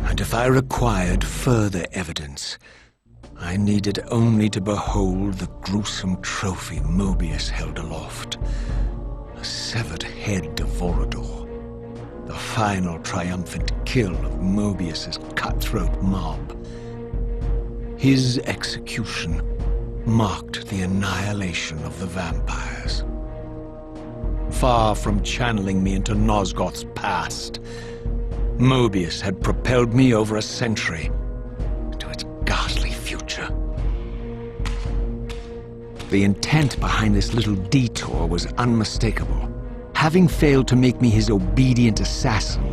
And if I required further evidence, I needed only to behold the gruesome trophy Mobius held aloft. The severed head of Vorador. The final triumphant kill of Mobius's cutthroat mob. His execution marked the annihilation of the vampires. Far from channeling me into Nosgoth's past, Mobius had propelled me over a century into its ghastly future. The intent behind this little detour was unmistakable. Having failed to make me his obedient assassin,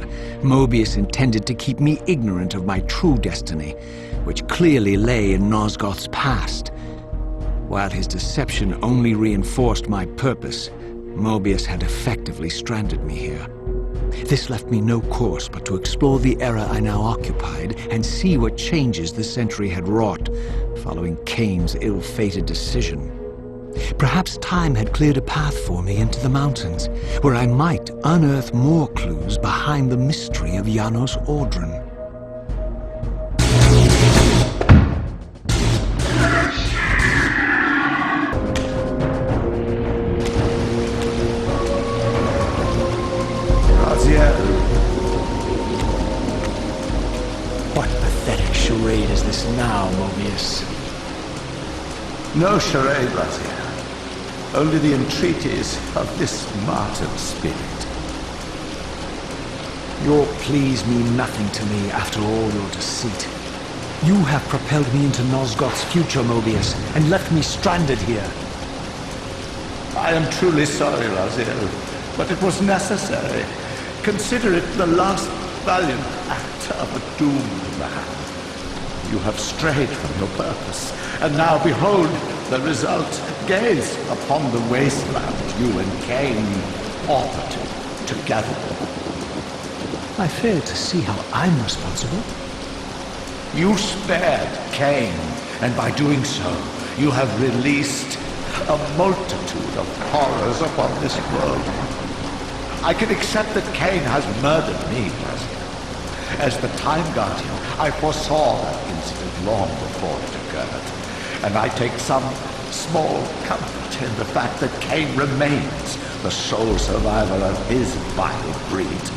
Mobius intended to keep me ignorant of my true destiny, which clearly lay in Nosgoth's past. While his deception only reinforced my purpose, Mobius had effectively stranded me here. This left me no course but to explore the era I now occupied and see what changes the century had wrought following Kain's ill-fated decision. Perhaps time had cleared a path for me into the mountains, where I might unearth more clues behind the mystery of Janos Audron. What pathetic charade is this now, Mobius? No charade, Raziel. Only the entreaties of this martyred spirit. Your pleas mean nothing to me after all your deceit. You have propelled me into Nosgoth's future, Mobius, and left me stranded here. I am truly sorry, Raziel, but it was necessary. Consider it the last valiant act of a doomed man. You have strayed from your purpose, and now behold the result. Gaze upon the wasteland you and Kain orbited together. I fail to see how I'm responsible. You spared Kain, and by doing so, you have released a multitude of horrors upon this world. I can accept that Kain has murdered me, President. As the Time Guardian, I foresaw that incident long before it occurred, and I take some small comfort in the fact that Kain remains the sole survivor of his vile breed.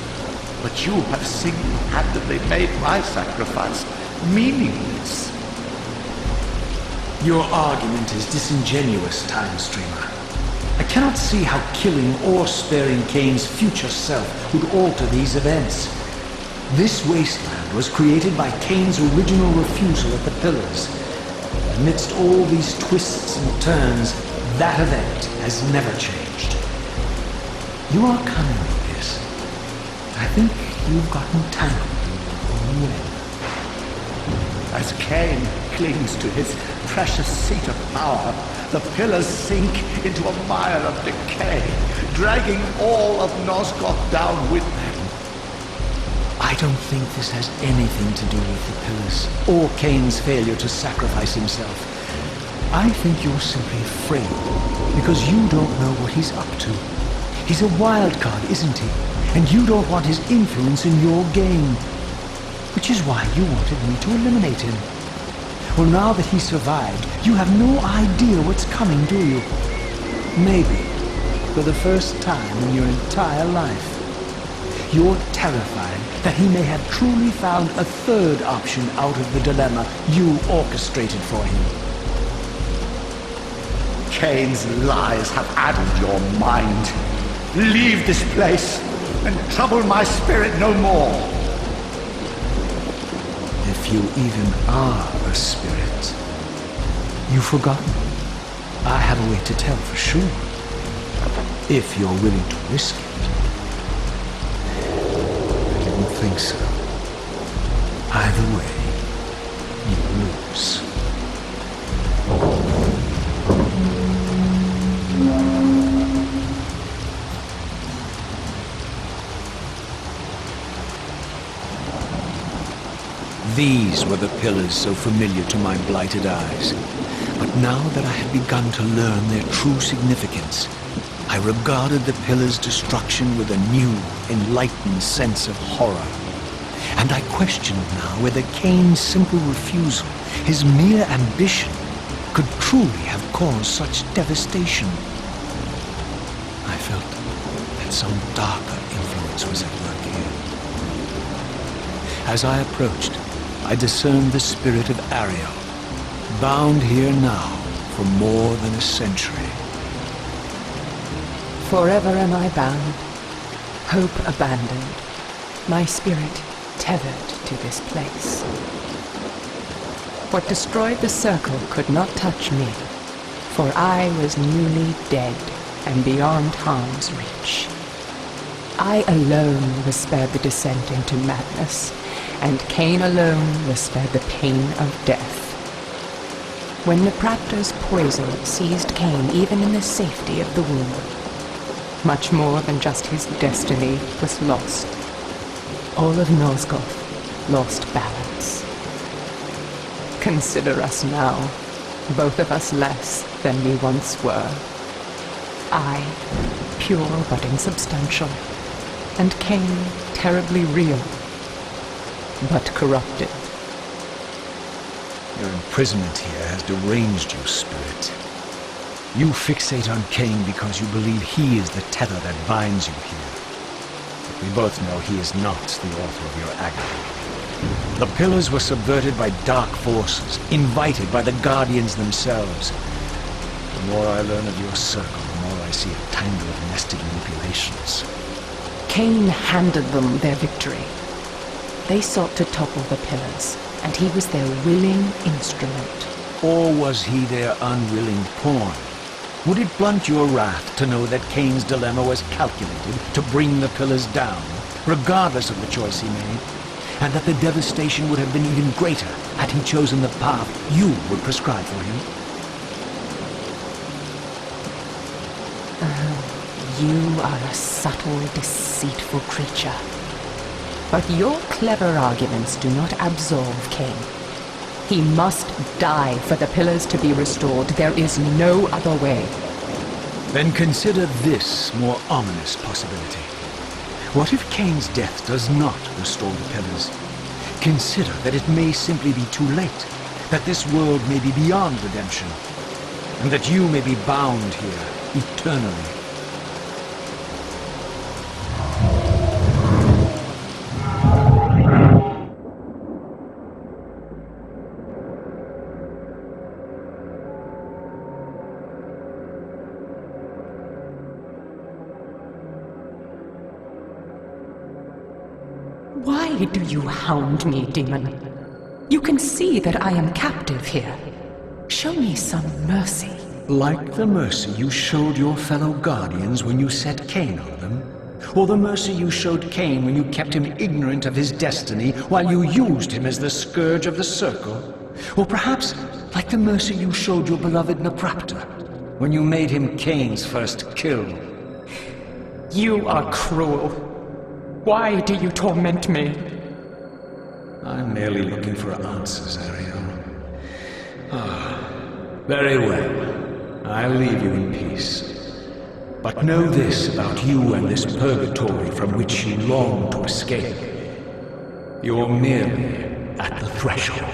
But you have single-handedly made my sacrifice meaningless. Your argument is disingenuous, Time Streamer. I cannot see how killing or sparing Kain's future self would alter these events. This wasteland was created by Kain's original refusal at the Pillars. Amidst all these twists and turns, that event has never changed. You are cunning with this. I think you've gotten tangled in your own web. As Kain clings to his precious seat of power, the Pillars sink into a mire of decay, dragging all of Nosgoth down with them. I don't think this has anything to do with the Pillars, or Kain's failure to sacrifice himself. I think you're simply afraid, because you don't know what he's up to. He's a wild card, isn't he? And you don't want his influence in your game. Which is why you wanted me to eliminate him. Well, now that he survived, you have no idea what's coming, do you? Maybe, for the first time in your entire life, you're terrified that he may have truly found a third option out of the dilemma you orchestrated for him. Kain's lies have addled your mind. Leave this place and trouble my spirit no more. If you even are a spirit, you've forgotten. I have a way to tell for sure. If you're willing to risk it. I didn't think so. Either way, you lose. These were the pillars so familiar to my blighted eyes. But now that I had begun to learn their true significance, I regarded the pillars' destruction with a new, enlightened sense of horror. And I questioned now whether Kain's simple refusal, his mere ambition, could truly have caused such devastation. I felt that some darker influence was at work here. As I approached, I discerned the spirit of Ariel, bound here now for more than a century. Forever am I bound, hope abandoned, my spirit tethered to this place. What destroyed the circle could not touch me, for I was newly dead and beyond harm's reach. I alone was spared the descent into madness, and Kain alone was spared the pain of death. When Napraptor's poison seized Kain even in the safety of the womb, much more than just his destiny was lost. All of Nosgoth lost balance. Consider us now, both of us less than we once were. I, pure but insubstantial, and Kain, terribly real, but corrupted. Your imprisonment here has deranged you, Spirit. You fixate on Kain because you believe he is the tether that binds you here. But we both know he is not the author of your agony. The pillars were subverted by dark forces, invited by the Guardians themselves. The more I learn of your circle, the more I see a tangle of nested manipulations. Kain handed them their victory. They sought to topple the pillars, and he was their willing instrument. Or was he their unwilling pawn? Would it blunt your wrath to know that Kain's dilemma was calculated to bring the pillars down, regardless of the choice he made, and that the devastation would have been even greater had he chosen the path you would prescribe for him? You are a subtle, deceitful creature. But your clever arguments do not absolve Kain. He must die for the pillars to be restored. There is no other way. Then consider this more ominous possibility. What if Kain's death does not restore the pillars? Consider that it may simply be too late, that this world may be beyond redemption, and that you may be bound here eternally. Why do you hound me, demon? You can see that I am captive here. Show me some mercy. Like the mercy you showed your fellow Guardians when you set Kain on them? Or the mercy you showed Kain when you kept him ignorant of his destiny while you used him as the scourge of the Circle? Or perhaps like the mercy you showed your beloved Napraptor when you made him Kain's first kill? You are cruel. Why do you torment me? I'm merely looking for answers, Ariel. Very well. I'll leave you in peace. But know this about you and this purgatory from which you long to escape. You're merely at the threshold.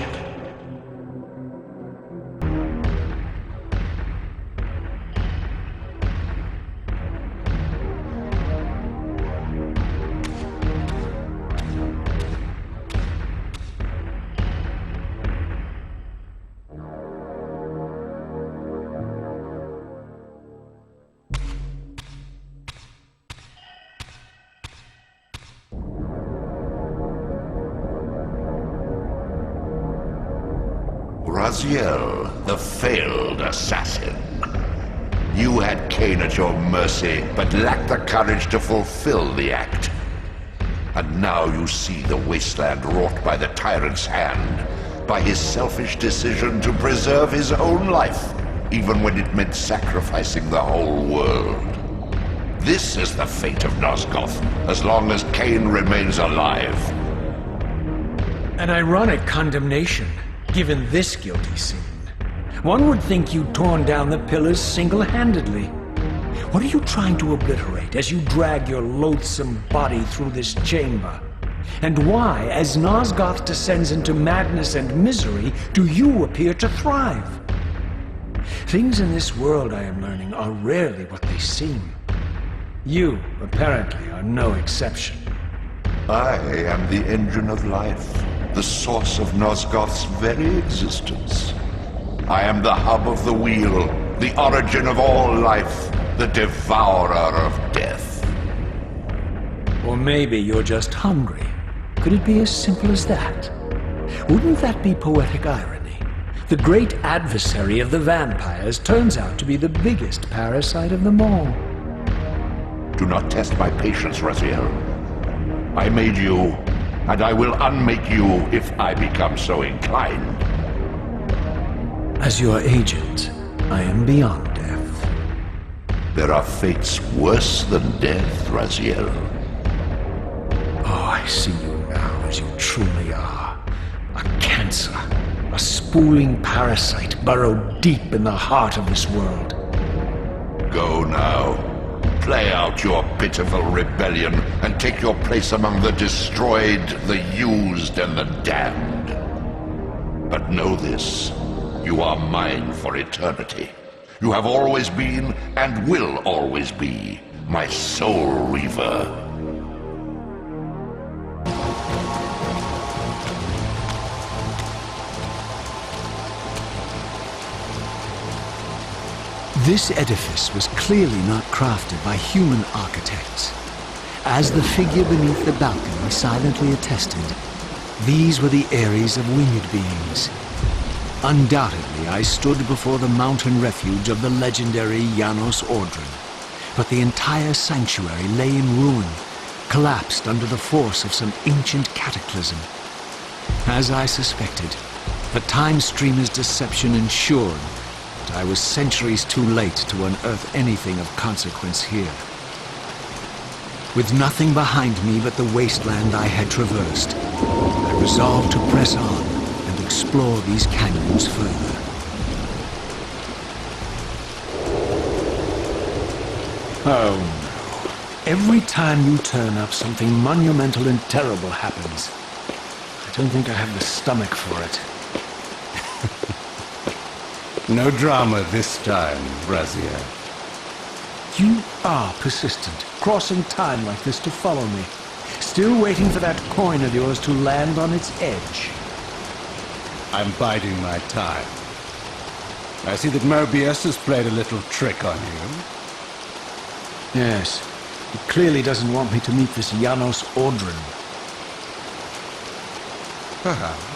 Raziel, the failed assassin. You had Kain at your mercy, but lacked the courage to fulfill the act. And now you see the wasteland wrought by the tyrant's hand, by his selfish decision to preserve his own life, even when it meant sacrificing the whole world. This is the fate of Nosgoth, as long as Kain remains alive. An ironic condemnation, given this guilty scene. One would think you'd torn down the pillars single-handedly. What are you trying to obliterate as you drag your loathsome body through this chamber? And why, as Nosgoth descends into madness and misery, do you appear to thrive? Things in this world, I am learning, are rarely what they seem. You, apparently, are no exception. I am the engine of life, the source of Nosgoth's very existence. I am the hub of the wheel, the origin of all life, the devourer of death. Or maybe you're just hungry. Could it be as simple as that? Wouldn't that be poetic irony? The great adversary of the vampires turns out to be the biggest parasite of them all. Do not test my patience, Raziel. I made you, and I will unmake you if I become so inclined. As your agent, I am beyond death. There are fates worse than death, Raziel. Oh, I see you now as you truly are. A cancer. A spooling parasite burrowed deep in the heart of this world. Go now. Play out your pitiful rebellion and take your place among the destroyed, the used, and the damned. But know this. You are mine for eternity. You have always been, and will always be, my soul Reaver. This edifice was clearly not crafted by human architects. As the figure beneath the balcony silently attested, these were the Ares of winged beings. Undoubtedly, I stood before the mountain refuge of the legendary Janos Ordren, but the entire sanctuary lay in ruin, collapsed under the force of some ancient cataclysm. As I suspected, the time streamer's deception ensured that I was centuries too late to unearth anything of consequence here. With nothing behind me but the wasteland I had traversed, I resolved to press on and explore these canyons further. Oh no. Every time you turn up, something monumental and terrible happens. I don't think I have the stomach for it. No drama this time, Raziel. You are persistent, crossing time like this to follow me. Still waiting for that coin of yours to land on its edge. I'm biding my time. I see that Mobius has played a little trick on you. Yes, he clearly doesn't want me to meet this Janos Ordren. Perhaps.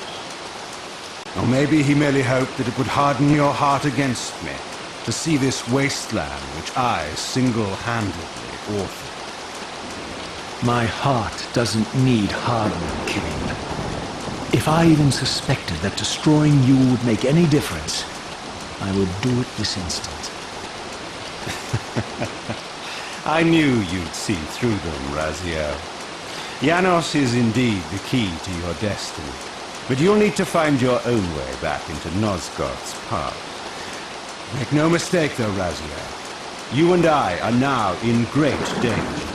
Or maybe he merely hoped that it would harden your heart against me, to see this wasteland which I single-handedly authored. My heart doesn't need hardening, Kain. If I even suspected that destroying you would make any difference, I would do it this instant. I knew you'd see through them, Raziel. Janos is indeed the key to your destiny, but you'll need to find your own way back into Nosgoth's path. Make no mistake though, Raziel. You and I are now in great danger.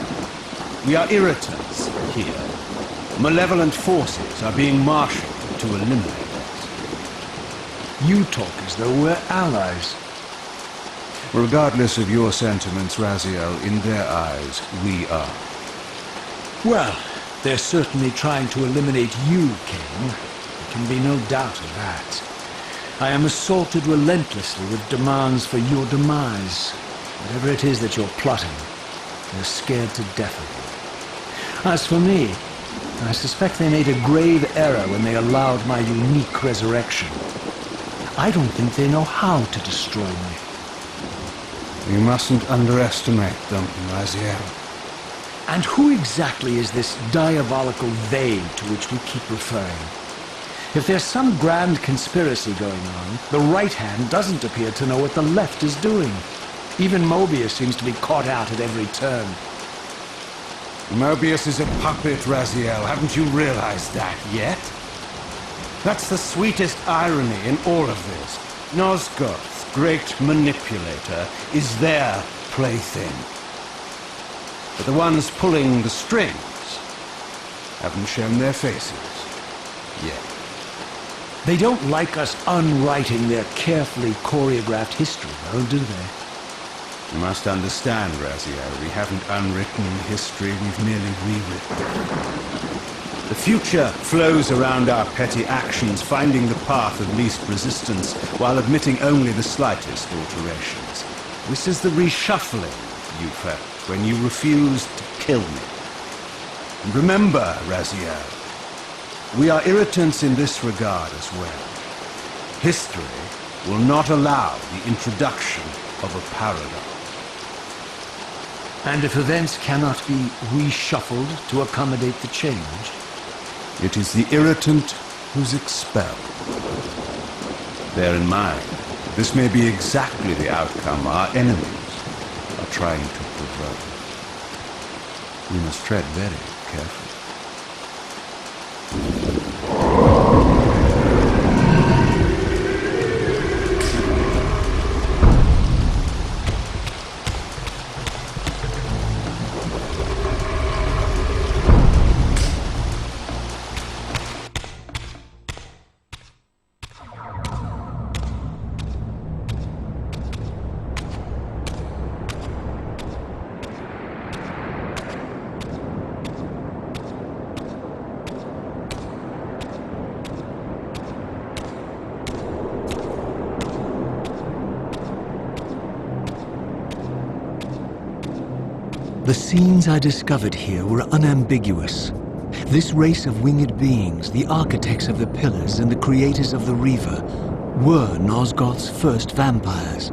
We are irritants here. Malevolent forces are being marshaled to eliminate us. You talk as though we're allies. Regardless of your sentiments, Raziel, in their eyes, we are. Well, they're certainly trying to eliminate you, Kain. There can be no doubt of that. I am assaulted relentlessly with demands for your demise. Whatever it is that you're plotting, they're scared to death of you. As for me, I suspect they made a grave error when they allowed my unique resurrection. I don't think they know how to destroy me. You mustn't underestimate them, Raziel. And who exactly is this diabolical they to which we keep referring? If there's some grand conspiracy going on, the right hand doesn't appear to know what the left is doing. Even Mobius seems to be caught out at every turn. Mobius is a puppet, Raziel. Haven't you realized that yet? That's the sweetest irony in all of this. Nosgoth's great manipulator is their plaything. But the ones pulling the strings haven't shown their faces yet. They don't like us unwriting their carefully choreographed history, though, do they? You must understand, Raziel, we haven't unwritten history, we've merely rewritten it. The future flows around our petty actions, finding the path of least resistance, while admitting only the slightest alterations. This is the reshuffling you felt when you refused to kill me. And remember, Raziel, we are irritants in this regard as well. History will not allow the introduction of a paradox. And if events cannot be reshuffled to accommodate the change? It is the irritant who's expelled. Bear in mind, this may be exactly the outcome our enemies are trying to provoke. We must tread very carefully. The scenes I discovered here were unambiguous. This race of winged beings, the architects of the pillars and the creators of the Reaver, were Nosgoth's first vampires.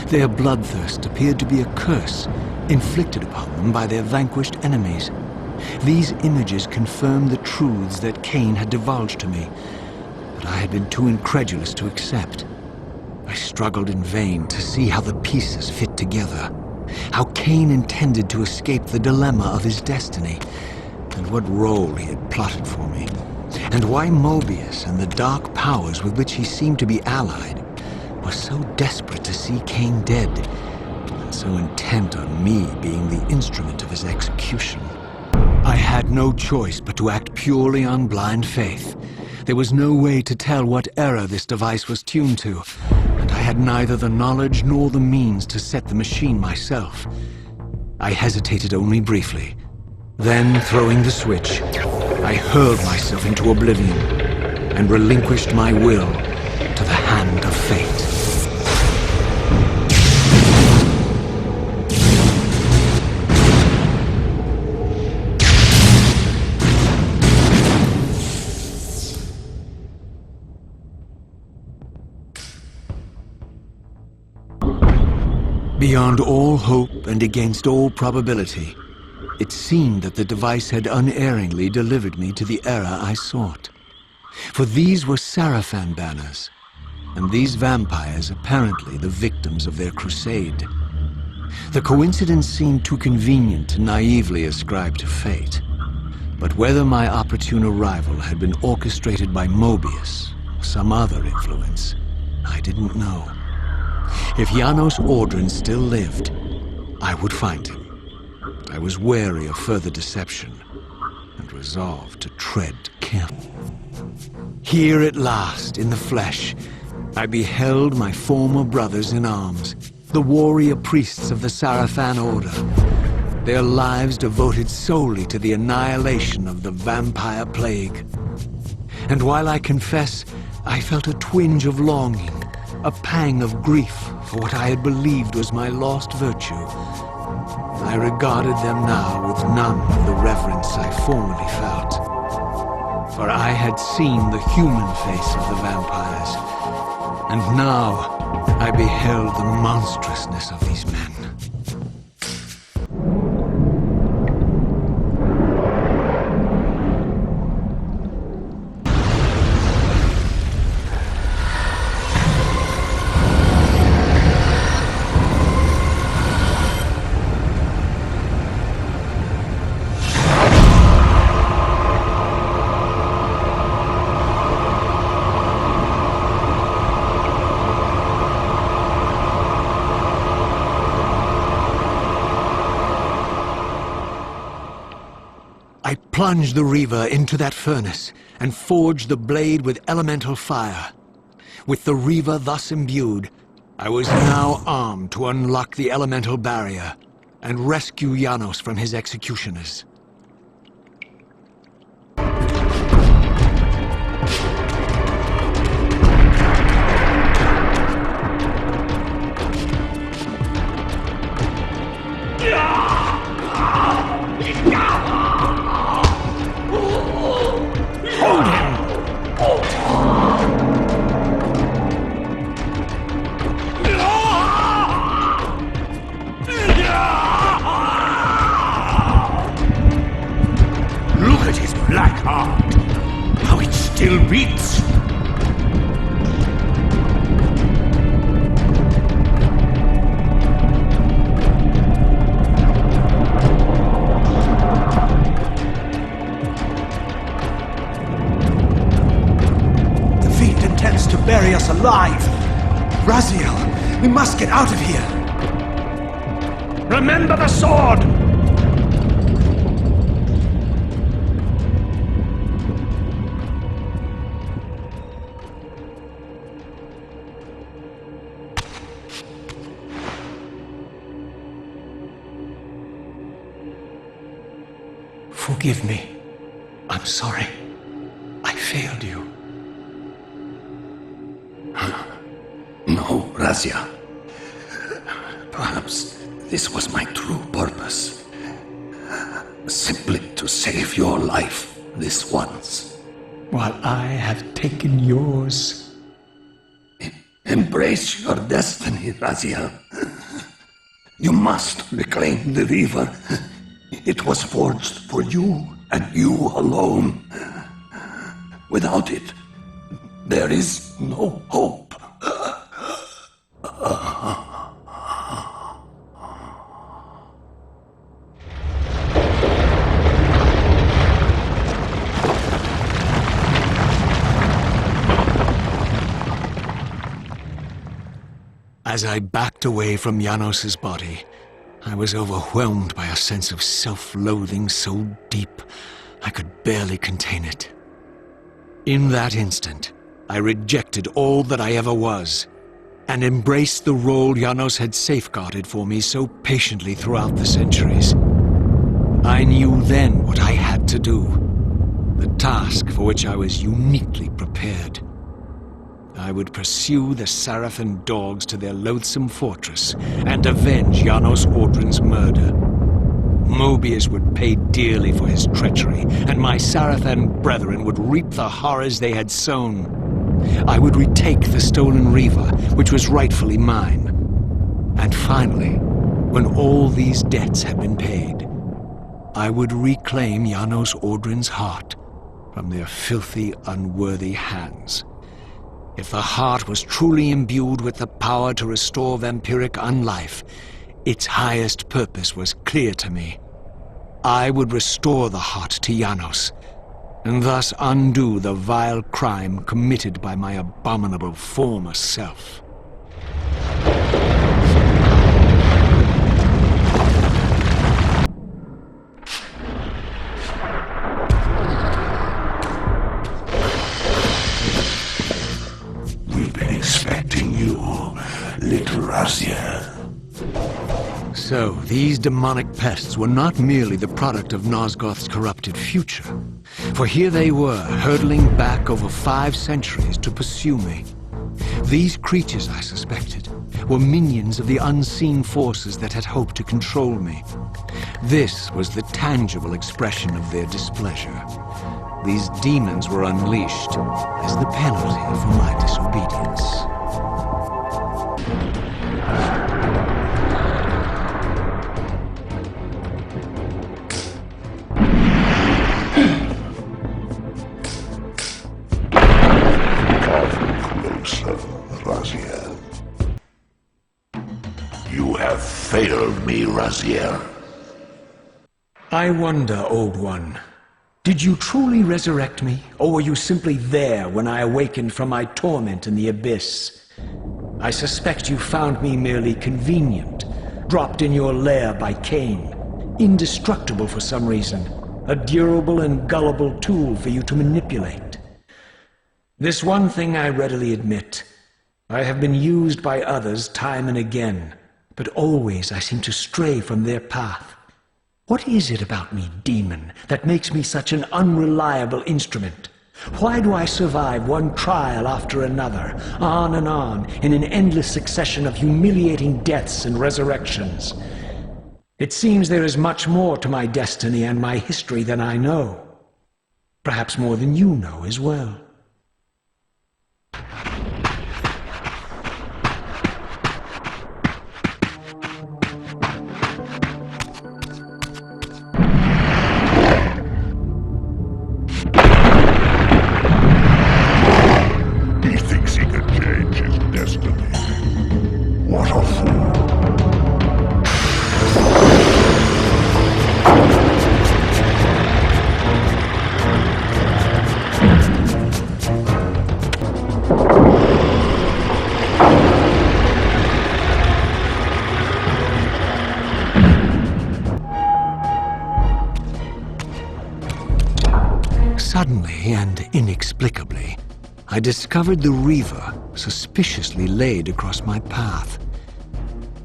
Their bloodthirst appeared to be a curse, inflicted upon them by their vanquished enemies. These images confirmed the truths that Kain had divulged to me, but I had been too incredulous to accept. I struggled in vain to see how the pieces fit together. How Kain intended to escape the dilemma of his destiny, and what role he had plotted for me, and why Mobius and the dark powers with which he seemed to be allied were so desperate to see Kain dead, and so intent on me being the instrument of his execution. I had no choice but to act purely on blind faith. There was no way to tell what error this device was tuned to, and I had neither the knowledge nor the means to set the machine myself. I hesitated only briefly. Then, throwing the switch, I hurled myself into oblivion and relinquished my will to the hand of fate. Beyond all hope and against all probability, it seemed that the device had unerringly delivered me to the era I sought. For these were Sarafan banners, and these vampires apparently the victims of their crusade. The coincidence seemed too convenient to naively ascribe to fate. But whether my opportune arrival had been orchestrated by Mobius or some other influence, I didn't know. If Janos Audrin still lived, I would find him. But I was wary of further deception and resolved to tread carefully. Here at last, in the flesh, I beheld my former brothers in arms, the warrior priests of the Sarafan Order, their lives devoted solely to the annihilation of the vampire plague. And while I confess I felt a twinge of longing, a pang of grief for what I had believed was my lost virtue, I regarded them now with none of the reverence I formerly felt. For I had seen the human face of the vampires, and now I beheld the monstrousness of these men. I plunged the Reaver into that furnace and forged the blade with elemental fire. With the Reaver thus imbued, I was now armed to unlock the elemental barrier and rescue Janos from his executioners. Black heart! How it still beats! The fiend intends to bury us alive! Raziel, we must get out of here! Remember the sword! Forgive me. I'm sorry. I failed you. No, Razia. Perhaps this was my true purpose. Simply to save your life this once. While I have taken yours. Embrace your destiny, Raziel. You must reclaim the Reaver. It was forged for you and you alone. Without it, there is no hope. As I backed away from Janos's body, I was overwhelmed by a sense of self-loathing so deep I could barely contain it. In that instant, I rejected all that I ever was, and embraced the role Janos had safeguarded for me so patiently throughout the centuries. I knew then what I had to do, the task for which I was uniquely prepared. I would pursue the Sarafan dogs to their loathsome fortress and avenge Janos Audrin's murder. Mobius would pay dearly for his treachery, and my Sarafan brethren would reap the horrors they had sown. I would retake the stolen Reaver, which was rightfully mine. And finally, when all these debts had been paid, I would reclaim Janos Audrin's heart from their filthy, unworthy hands. If the heart was truly imbued with the power to restore vampiric unlife, its highest purpose was clear to me. I would restore the heart to Janos, and thus undo the vile crime committed by my abominable former self. Expecting you, little Raziel. So, these demonic pests were not merely the product of Nosgoth's corrupted future, for here they were, hurtling back over 5 centuries to pursue me. These creatures, I suspected, were minions of the unseen forces that had hoped to control me. This was the tangible expression of their displeasure. These demons were unleashed as the penalty for my disobedience. Raziel. You have failed me, Raziel. I wonder, Old One. Did you truly resurrect me, or were you simply there when I awakened from my torment in the abyss? I suspect you found me merely convenient, dropped in your lair by Kain, indestructible for some reason, a durable and gullible tool for you to manipulate. This one thing I readily admit. I have been used by others time and again, but always I seem to stray from their path. What is it about me, demon, that makes me such an unreliable instrument? Why do I survive one trial after another, on and on, in an endless succession of humiliating deaths and resurrections? It seems there is much more to my destiny and my history than I know. Perhaps more than you know as well. Suddenly and inexplicably, I discovered the Reaver suspiciously laid across my path.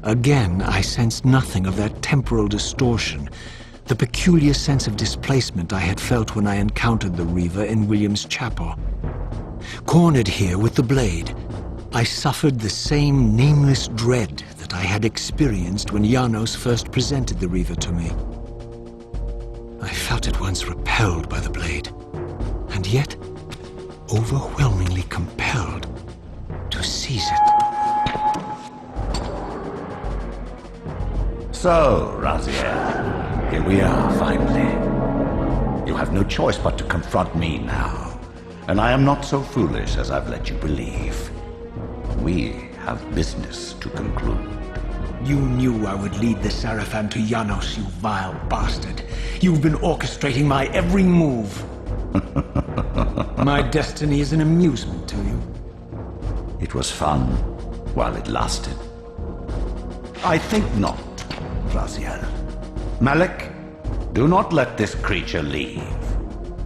Again, I sensed nothing of that temporal distortion, the peculiar sense of displacement I had felt when I encountered the Reaver in William's chapel. Cornered here with the blade, I suffered the same nameless dread that I had experienced when Janos first presented the Reaver to me. I felt at once repelled by the blade, and yet overwhelmingly compelled to seize it. So, Raziel, here we are finally. You have no choice but to confront me now, and I am not so foolish as I've let you believe. We have business to conclude. You knew I would lead the Seraphim to Janos, you vile bastard. You've been orchestrating my every move. My destiny is an amusement to you. It was fun while it lasted. I think not, Raziel. Malik, do not let this creature leave.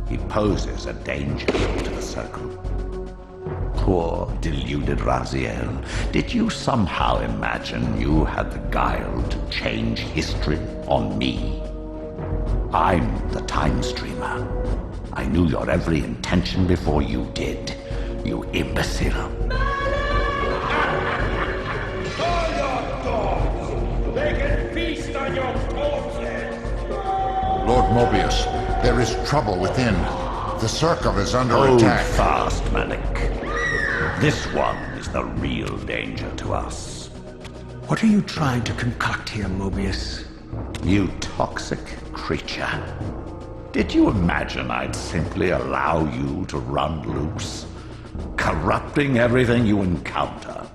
He poses a danger to the Circle. Poor, deluded Raziel. Did you somehow imagine you had the guile to change history on me? I'm the Time Streamer. I knew your every intention before you did, you imbecile. Lord Mobius, there is trouble within. The Circle is under attack. Hold fast, Malik. This one is the real danger to us. What are you trying to concoct here, Mobius? You toxic creature. Did you imagine I'd simply allow you to run loose, corrupting everything you encounter?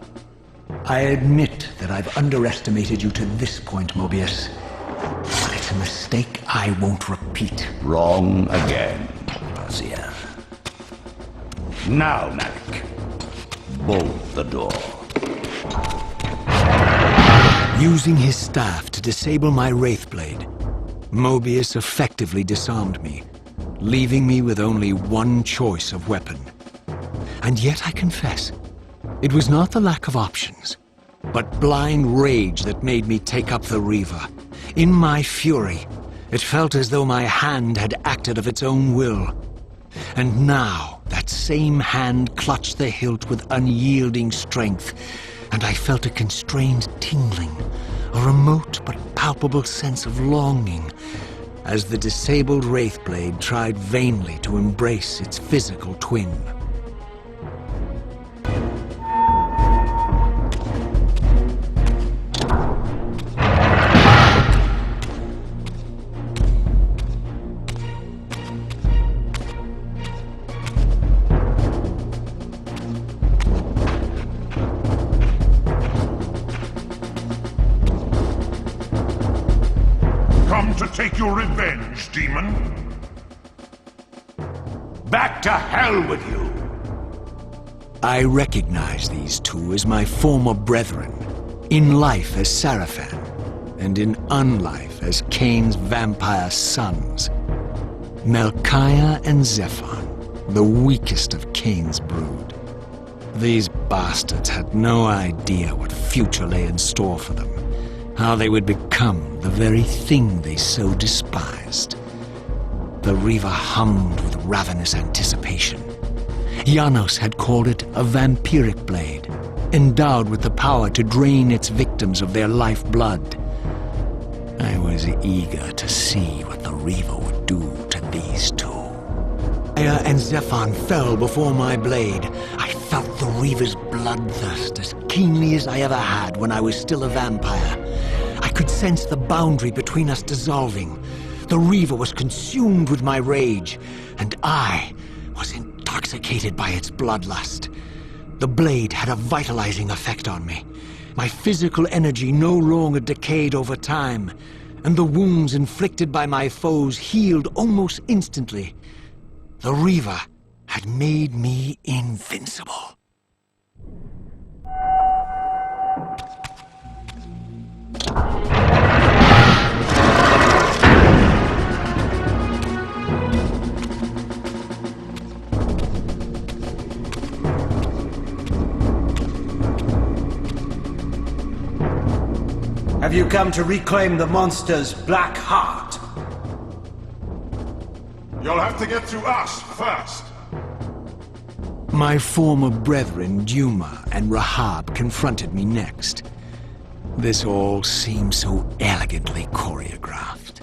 I admit that I've underestimated you to this point, Mobius. But it's a mistake I won't repeat. Wrong again, Raziel. Now, Malik, bolt the door. Using his staff to disable my Wraithblade, Mobius effectively disarmed me, leaving me with only one choice of weapon. And yet I confess, it was not the lack of options, but blind rage that made me take up the Reaver. In my fury, it felt as though my hand had acted of its own will. And now, that same hand clutched the hilt with unyielding strength, and I felt a constrained tingling, a remote but palpable sense of longing, as the disabled Wraithblade tried vainly to embrace its physical twin. your revenge, demon? Back to hell with you! I recognize these two as my former brethren, in life as Sarafan, and in unlife as Kain's vampire sons. Melchiah and Zephon, the weakest of Kain's brood. These bastards had no idea what future lay in store for them, how they would become the very thing they so despised. The Reaver hummed with ravenous anticipation. Janos had called it a vampiric blade, endowed with the power to drain its victims of their lifeblood. I was eager to see what the Reaver would do to these two. Melchiah and Zephon fell before my blade. I felt the Reaver's bloodthirst as keenly as I ever had when I was still a vampire. I could sense the boundary between us dissolving. The Reaver was consumed with my rage, and I was intoxicated by its bloodlust. The blade had a vitalizing effect on me. My physical energy no longer decayed over time, and the wounds inflicted by my foes healed almost instantly. The Reaver had made me invincible. Have you come to reclaim the monster's black heart? You'll have to get to us first. My former brethren, Duma and Rahab, confronted me next. This all seemed so elegantly choreographed.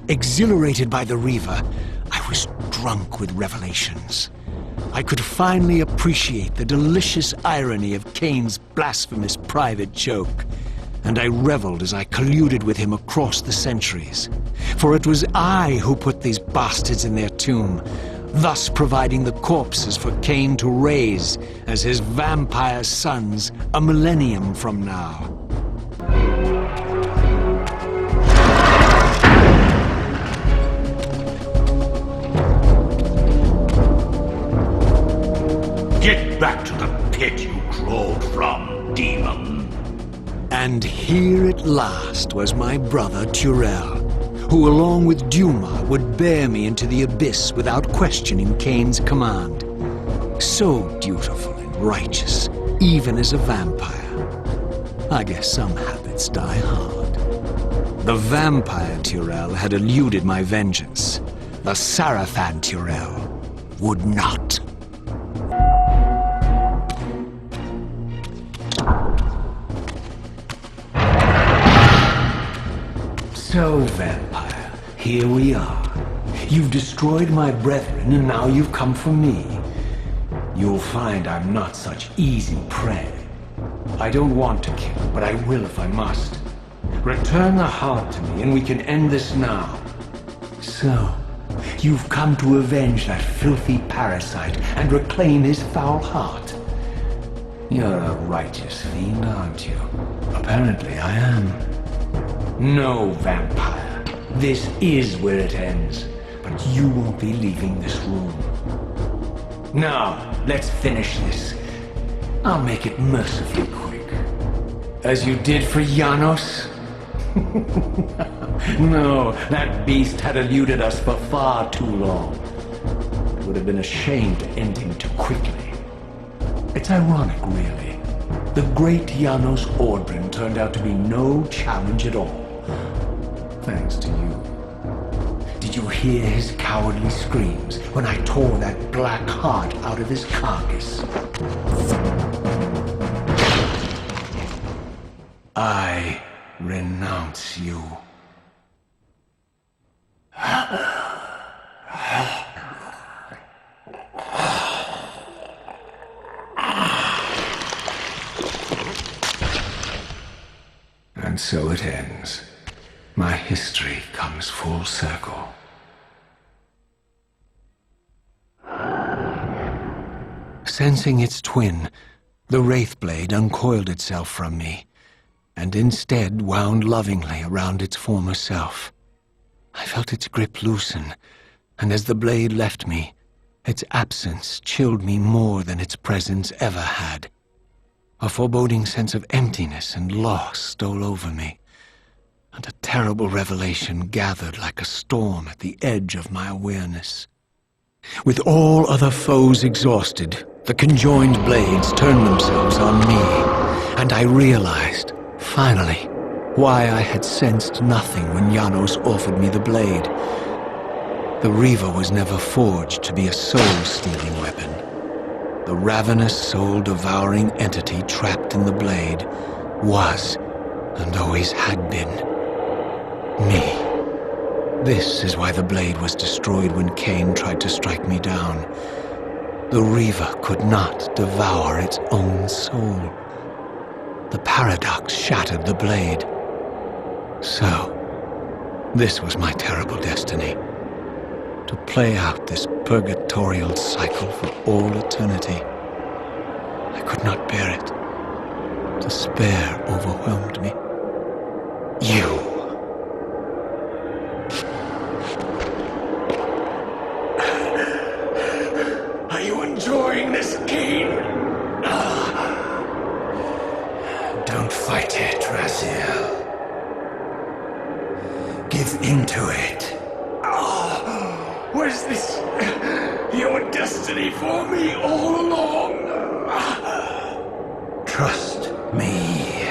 Exhilarated by the Reaver, I was drunk with revelations. I could finally appreciate the delicious irony of Kain's blasphemous private joke, and I reveled as I colluded with him across the centuries. For it was I who put these bastards in their tomb, thus providing the corpses for Kain to raise as his vampire sons a millennium from now. Get back to the pit you crawled from, demon. And here at last was my brother Turel, who along with Duma would bear me into the abyss without questioning Kain's command. So dutiful and righteous, even as a vampire. I guess some habits die hard. The vampire Turel had eluded my vengeance. The Sarafan Turel would not. So, vampire, here we are. You've destroyed my brethren, and now you've come for me. You'll find I'm not such easy prey. I don't want to kill, but I will if I must. Return the heart to me, and we can end this now. So, you've come to avenge that filthy parasite and reclaim his foul heart. You're a righteous fiend, aren't you? Apparently I am. No, vampire. This is where it ends. But you won't be leaving this room. Now, let's finish this. I'll make it mercifully quick. As you did for Janos? No, that beast had eluded us for far too long. It would have been a shame to end him too quickly. It's ironic, really. The great Janos Ordrin turned out to be no challenge at all. Thanks to you. Did you hear his cowardly screams when I tore that black heart out of his carcass? I renounce you. And so it ends. My history comes full circle. Sensing its twin, the Wraithblade uncoiled itself from me, and instead wound lovingly around its former self. I felt its grip loosen, and as the blade left me, its absence chilled me more than its presence ever had. A foreboding sense of emptiness and loss stole over me, and a terrible revelation gathered like a storm at the edge of my awareness. With all other foes exhausted, the conjoined blades turned themselves on me, and I realized, finally, why I had sensed nothing when Janos offered me the blade. The Reaver was never forged to be a soul-stealing weapon. The ravenous, soul-devouring entity trapped in the blade was, and always had been, me. This is why the blade was destroyed when Kain tried to strike me down. The Reaver could not devour its own soul. The paradox shattered the blade. So, this was my terrible destiny. To play out this purgatorial cycle for all eternity. I could not bear it. Despair overwhelmed me. You. Are you enjoying this, Kain? Don't fight it, Raziel. Give into it. Was this your destiny for me all along? Trust me.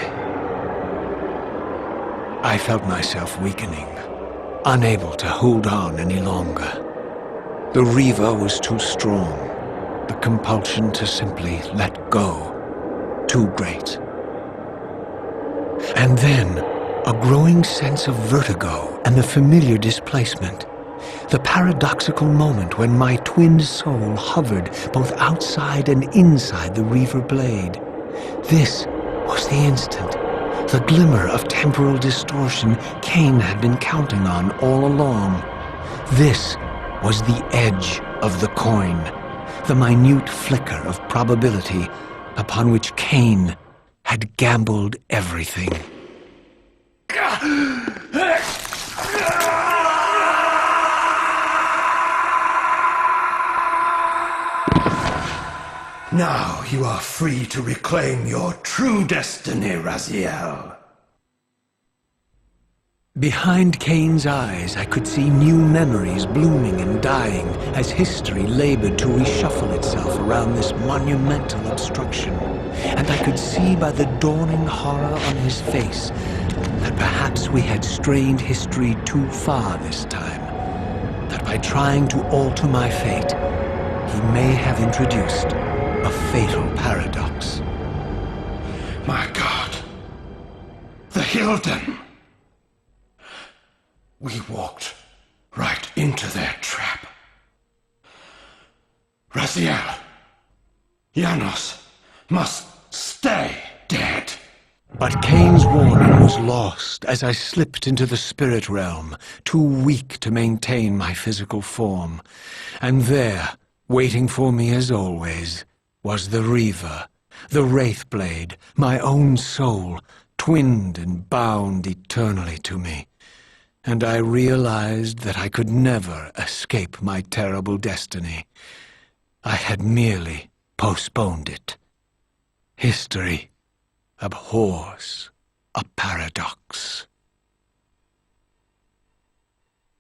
I felt myself weakening, unable to hold on any longer. The Reaver was too strong. The compulsion to simply let go, too great. And then, a growing sense of vertigo and the familiar displacement. The paradoxical moment when my twin soul hovered both outside and inside the Reaver blade. This was the instant, the glimmer of temporal distortion Kain had been counting on all along. This was the edge of the coin, the minute flicker of probability upon which Kain had gambled everything. Now you are free to reclaim your true destiny, Raziel. Behind Kain's eyes, I could see new memories blooming and dying as history labored to reshuffle itself around this monumental obstruction. And I could see by the dawning horror on his face that perhaps we had strained history too far this time. That by trying to alter my fate, he may have introduced a fatal paradox. My God! The Hilden! We walked right into their trap. Raziel, Janos must stay dead. But Kain's warning was lost as I slipped into the spirit realm, too weak to maintain my physical form. And there, waiting for me as always, was the Reaver, the Wraithblade, my own soul, twinned and bound eternally to me. And I realized that I could never escape my terrible destiny. I had merely postponed it. History abhors a paradox.